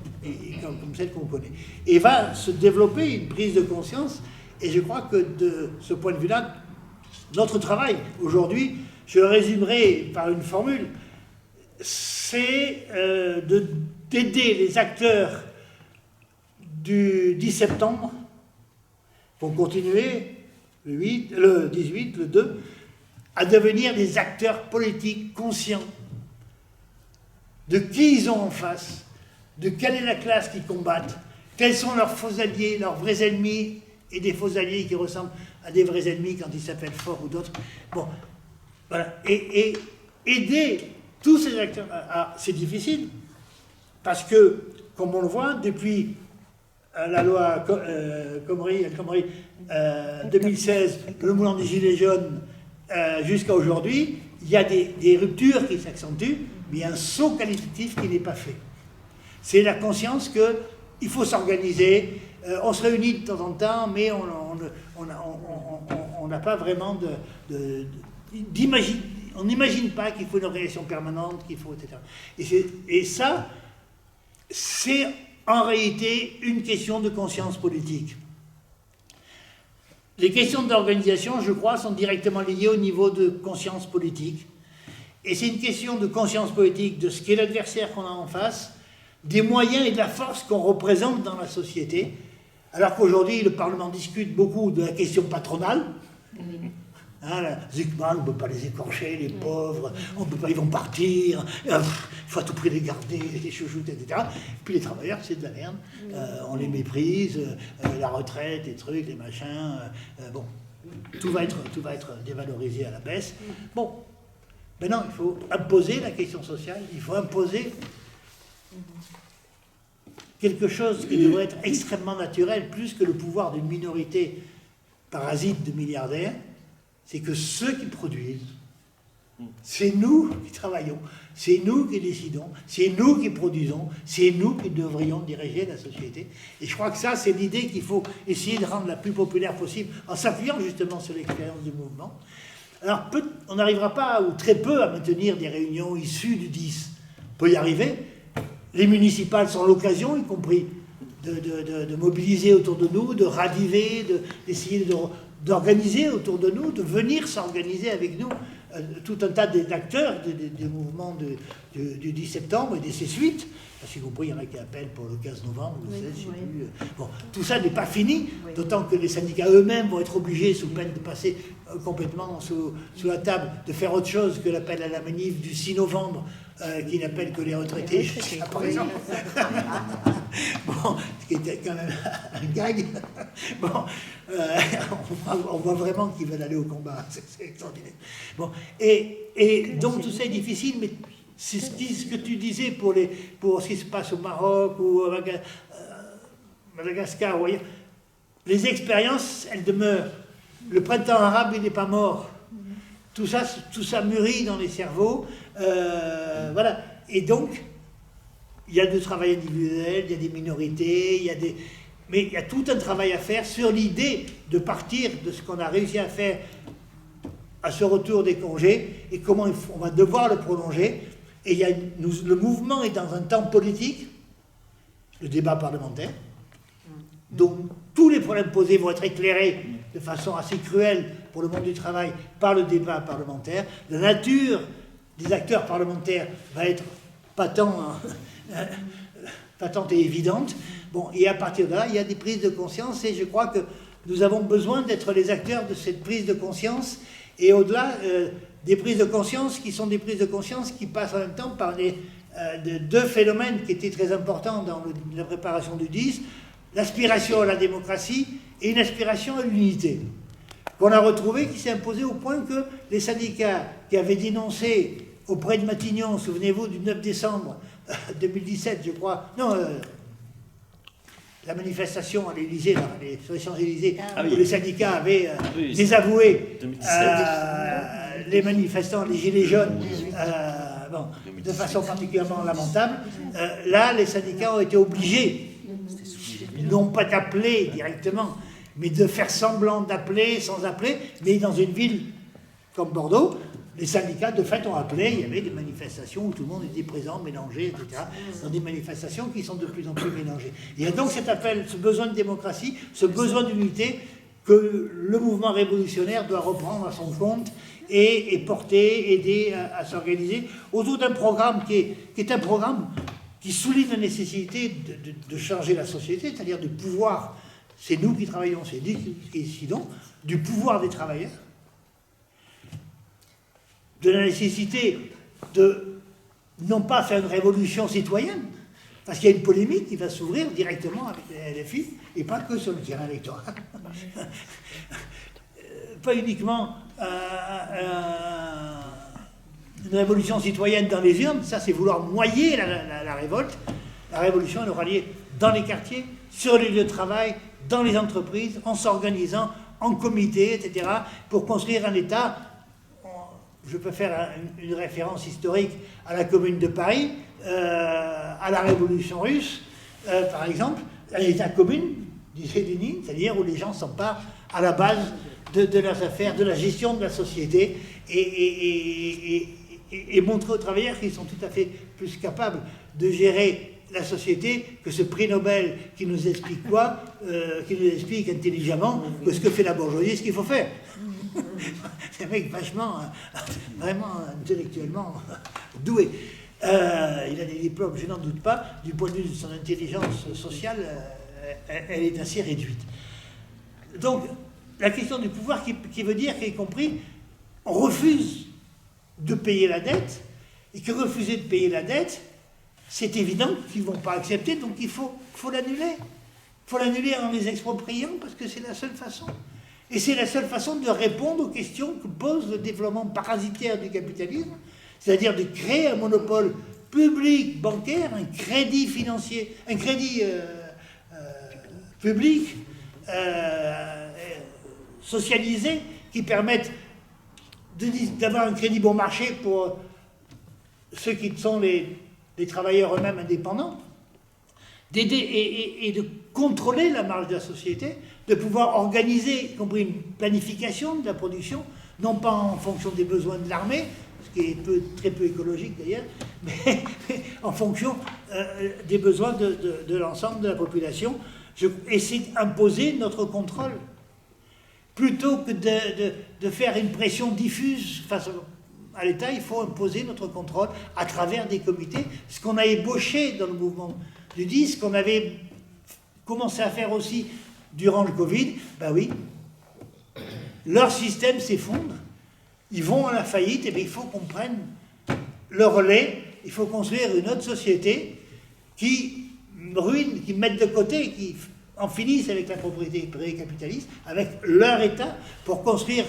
comme celles qu'on connaît. Et va se développer une prise de conscience, et je crois que de ce point de vue-là, notre travail aujourd'hui, je le résumerai par une formule, c'est d'aider les acteurs du 10 septembre pour continuer le 18, le 2, à devenir des acteurs politiques conscients de qui ils ont en face, de quelle est la classe qu'ils combattent, quels sont leurs faux alliés, leurs vrais ennemis, et des faux alliés qui ressemblent à des vrais ennemis quand ils s'appellent forts ou d'autres. Bon, voilà. Et aider tous ces acteurs, c'est difficile, parce que, comme on le voit, depuis la loi Khomri 2016, le mouvement des Gilets jaunes, jusqu'à aujourd'hui, il y a des ruptures qui s'accentuent, mais il y a un saut qualitatif qui n'est pas fait. C'est la conscience qu'il faut s'organiser, on se réunit de temps en temps, mais on n'a pas vraiment on n'imagine pas qu'il faut une organisation permanente, qu'il faut, etc. Et ça, c'est en réalité une question de conscience politique. Les questions d'organisation, je crois, sont directement liées au niveau de conscience politique. Et c'est une question de conscience politique de ce qu'est l'adversaire qu'on a en face, des moyens et de la force qu'on représente dans la société, alors qu'aujourd'hui, le Parlement discute beaucoup de la question patronale. Hein, Zuckman, on ne peut pas les écorcher, les pauvres, on peut pas, ils vont partir, il faut à tout prix les garder, les chouchoutes, etc. Puis les travailleurs, c'est de la merde, on les méprise, la retraite, les trucs, les machins, bon, tout va être dévalorisé à la baisse. Bon, maintenant, il faut imposer la question sociale, il faut imposer quelque chose qui devrait être extrêmement naturel, plus que le pouvoir d'une minorité parasite de milliardaires, c'est que ceux qui produisent, c'est nous qui travaillons, c'est nous qui décidons, c'est nous qui produisons, c'est nous qui devrions diriger la société. Et je crois que ça, c'est l'idée qu'il faut essayer de rendre la plus populaire possible, en s'appuyant justement sur l'expérience du mouvement. Alors, on n'arrivera pas, ou très peu, à maintenir des réunions issues du 10. On peut y arriver. Les municipales sont l'occasion, y compris, de mobiliser autour de nous, de raviver, d'essayer d'organiser autour de nous, de venir s'organiser avec nous tout un tas d'acteurs des mouvements du 10 septembre et de ses suites. Parce y compris, il y en a qui appellent pour le 15 novembre, le 16, je ne sais plus. Bon, tout ça n'est pas fini, d'autant que les syndicats eux-mêmes vont être obligés, sous peine de passer complètement sous la table, de faire autre chose que l'appel à la manif du 6 novembre, qui n'appelle que les retraités jusqu'à présent. Bon, ce qui était quand même un gag. Bon, on voit vraiment qu'ils veulent aller au combat, c'est extraordinaire. Bon, et donc tout ça est difficile, mais c'est ce que tu disais pour ce qui se passe au Maroc ou à Madagascar. Vous voyez, les expériences, elles demeurent. Le printemps arabe, il n'est pas mort. Tout ça mûrit dans les cerveaux. Voilà. Et donc, il y a du travail individuel, il y a des minorités, mais il y a tout un travail à faire sur l'idée de partir de ce qu'on a réussi à faire à ce retour des congés et comment on va devoir le prolonger. Et le mouvement est dans un temps politique, le débat parlementaire, dont tous les problèmes posés vont être éclairés de façon assez cruelle pour le monde du travail par le débat parlementaire. La nature des acteurs parlementaires va être patente et évidente. Bon, et à partir de là, il y a des prises de conscience et je crois que nous avons besoin d'être les acteurs de cette prise de conscience et au-delà des prises de conscience qui sont des prises de conscience qui passent en même temps par deux phénomènes qui étaient très importants dans la préparation du 10, l'aspiration à la démocratie et une aspiration à l'unité, qu'on a retrouvé, qui s'est imposée au point que les syndicats qui avaient dénoncé auprès de Matignon, souvenez-vous du 9 décembre 2017, je crois, la manifestation à l'Élysée, sur les Champs-Élysées, où les syndicats avaient désavoué les manifestants, les gilets jaunes, de façon particulièrement lamentable. Là, les syndicats ont été obligés, non pas d'appeler directement, mais de faire semblant d'appeler sans appeler, mais dans une ville comme Bordeaux, les syndicats, de fait, ont appelé, il y avait des manifestations où tout le monde était présent, mélangé, etc., dans des manifestations qui sont de plus en plus mélangées. Il y a donc cet appel, ce besoin de démocratie, ce besoin d'unité que le mouvement révolutionnaire doit reprendre à son compte et porter, aider à s'organiser autour d'un programme qui est un programme qui souligne la nécessité de changer la société, c'est-à-dire du pouvoir, c'est nous qui travaillons, c'est nous qui décidons, du pouvoir des travailleurs, de la nécessité de non pas faire une révolution citoyenne, parce qu'il y a une polémique qui va s'ouvrir directement avec les LFI, et pas que sur le terrain électoral. Pas uniquement une révolution citoyenne dans les urnes, ça c'est vouloir noyer la révolte. La révolution, elle aura lieu dans les quartiers, sur les lieux de travail, dans les entreprises, en s'organisant en comité, etc., pour construire un État. Je peux faire une référence historique à la Commune de Paris, à la Révolution russe, par exemple, un État commune, disait Lénine, c'est-à-dire où les gens s'emparent à la base de leurs affaires, de la gestion de la société, et montrer aux travailleurs qu'ils sont tout à fait plus capables de gérer la société que ce prix Nobel qui nous explique quoi, qui nous explique intelligemment que ce que fait la bourgeoisie, ce qu'il faut faire. C'est un mec vachement, vraiment intellectuellement doué. Il a des diplômes, je n'en doute pas. Du point de vue de son intelligence sociale, elle est assez réduite. Donc, la question du pouvoir qui veut dire qu'y compris, on refuse de payer la dette, et que refuser de payer la dette, c'est évident qu'ils ne vont pas accepter, donc il faut l'annuler. Il faut l'annuler en les expropriant, parce que c'est la seule façon. Et c'est la seule façon de répondre aux questions que pose le développement parasitaire du capitalisme, c'est-à-dire de créer un monopole public bancaire, un crédit financier, un crédit public socialisé qui permette d'avoir un crédit bon marché pour ceux qui sont les travailleurs eux-mêmes indépendants, d'aider et de contrôler la marge de la société, de pouvoir organiser, y compris une planification de la production, non pas en fonction des besoins de l'armée, ce qui est très peu écologique d'ailleurs, mais en fonction des besoins de l'ensemble de la population. Et c'est imposer notre contrôle. Plutôt que de faire une pression diffuse face à l'État, il faut imposer notre contrôle à travers des comités, ce qu'on a ébauché dans le mouvement du 10, ce qu'on avait commencé à faire aussi durant le Covid. Ben oui, leur système s'effondre, ils vont à la faillite, et bien il faut qu'on prenne le relais, il faut construire une autre société qui ruine, qui mette de côté, qui en finissent avec la propriété privée capitaliste, avec leur État, pour construire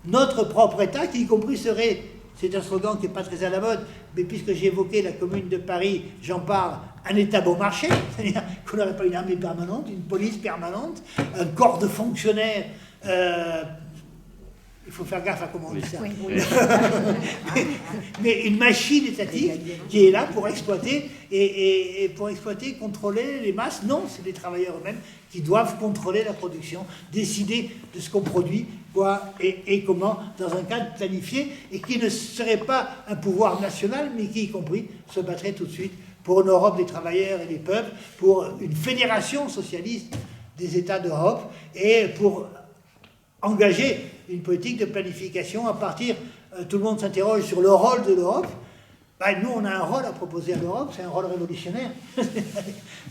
notre propre État, qui y compris serait, c'est un slogan qui n'est pas très à la mode, mais puisque j'ai évoqué la Commune de Paris, j'en parle, un État bon marché, c'est-à-dire qu'on n'aurait pas une armée permanente, une police permanente, un corps de fonctionnaires. Il faut faire gaffe à comment on dit ça. Oui. mais une machine étatique qui est là pour exploiter et pour exploiter, contrôler les masses. Non, c'est les travailleurs eux-mêmes qui doivent contrôler la production, décider de ce qu'on produit, quoi et comment, dans un cadre planifié, et qui ne serait pas un pouvoir national, mais qui, y compris, se battrait tout de suite pour une Europe des travailleurs et des peuples, pour une fédération socialiste des États d'Europe, et pour engager une politique de planification à partir, tout le monde s'interroge sur le rôle de l'Europe. Ben, nous, on a un rôle à proposer à l'Europe, c'est un rôle révolutionnaire.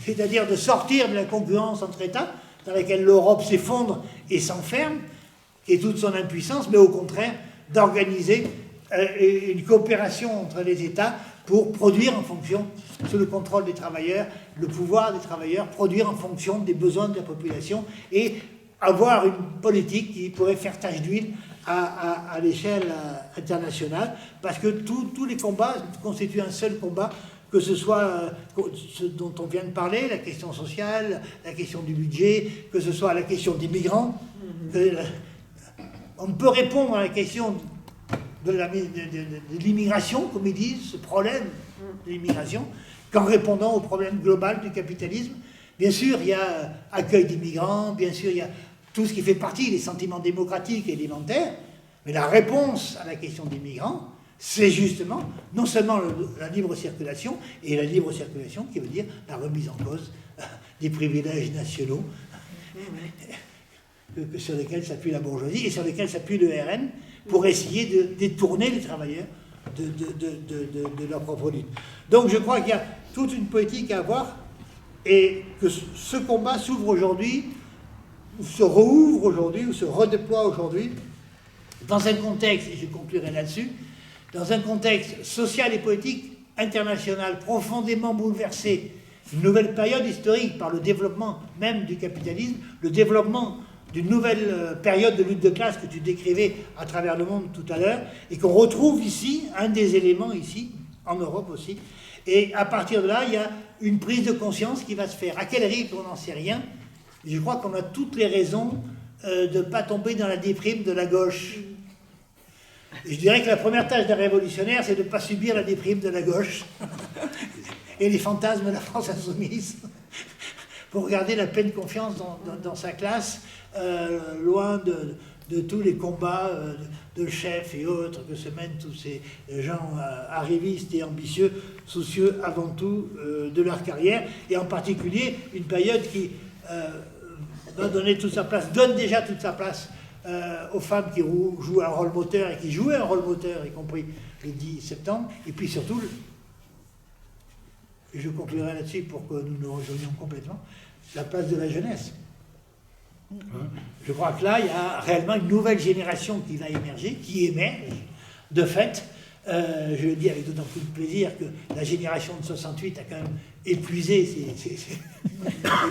C'est-à-dire de sortir de la concurrence entre États, dans laquelle l'Europe s'effondre et s'enferme, qui est toute son impuissance, mais au contraire, d'organiser une coopération entre les États pour produire en fonction, sous le contrôle des travailleurs, le pouvoir des travailleurs, produire en fonction des besoins de la population et avoir une politique qui pourrait faire tache d'huile à l'échelle internationale, parce que tous les combats constituent un seul combat, que ce soit ce dont on vient de parler, la question sociale, la question du budget, que ce soit la question des migrants. On ne peut répondre à la question de l'immigration, comme ils disent, ce problème de l'immigration, qu'en répondant au problème global du capitalisme. Bien sûr, il y a accueil des migrants, bien sûr, il y a tout ce qui fait partie des sentiments démocratiques et élémentaires, mais la réponse à la question des migrants, c'est justement non seulement la libre circulation, et la libre circulation qui veut dire la remise en cause des privilèges nationaux sur lesquels s'appuie la bourgeoisie et sur lesquels s'appuie le RN pour essayer de détourner les travailleurs de leur propre lutte. Donc je crois qu'il y a toute une politique à avoir et que ce combat s'ouvre aujourd'hui, ou se rouvre aujourd'hui, ou se redéploie aujourd'hui, dans un contexte, et je conclurai là-dessus, dans un contexte social et politique international profondément bouleversé, une nouvelle période historique par le développement même du capitalisme, le développement d'une nouvelle période de lutte de classe que tu décrivais à travers le monde tout à l'heure, et qu'on retrouve ici, un des éléments ici, en Europe aussi. Et à partir de là, il y a une prise de conscience qui va se faire. À quel rythme, on n'en sait rien. Je crois qu'on a toutes les raisons de ne pas tomber dans la déprime de la gauche. Et je dirais que la première tâche d'un révolutionnaire, c'est de ne pas subir la déprime de la gauche et les fantasmes de la France insoumise, pour garder la pleine confiance dans sa classe, loin de tous les combats de chefs et autres que se mènent tous ces gens arrivistes et ambitieux, soucieux avant tout de leur carrière, et en particulier une période qui va donner toute sa place, donne déjà toute sa place aux femmes qui jouent un rôle moteur et qui jouaient un rôle moteur, y compris le 10 septembre, et puis surtout, et je conclurai là-dessus pour que nous nous rejoignions complètement, la place de la jeunesse. Je crois que là, il y a réellement une nouvelle génération qui va émerger, qui émerge, de fait, Je le dis avec d'autant plus de plaisir que la génération de 68 a quand même épuisé ses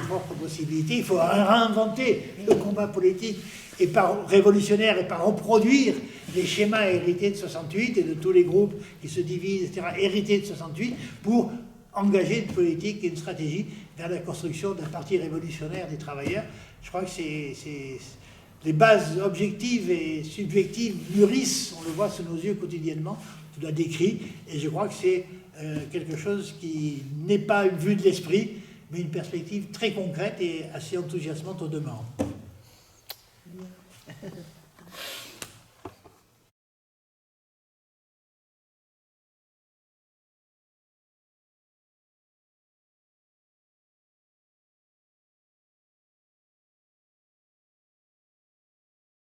propres possibilités. Il faut réinventer le combat politique et révolutionnaire et par reproduire les schémas hérités de 68 et de tous les groupes qui se divisent, etc., hérités de 68, pour engager une politique et une stratégie vers la construction d'un parti révolutionnaire des travailleurs. Je crois que les bases objectives et subjectives mûrissent, on le voit sous nos yeux quotidiennement, tout a décrit, et je crois que c'est quelque chose qui n'est pas une vue de l'esprit, mais une perspective très concrète et assez enthousiasmante au demeurant.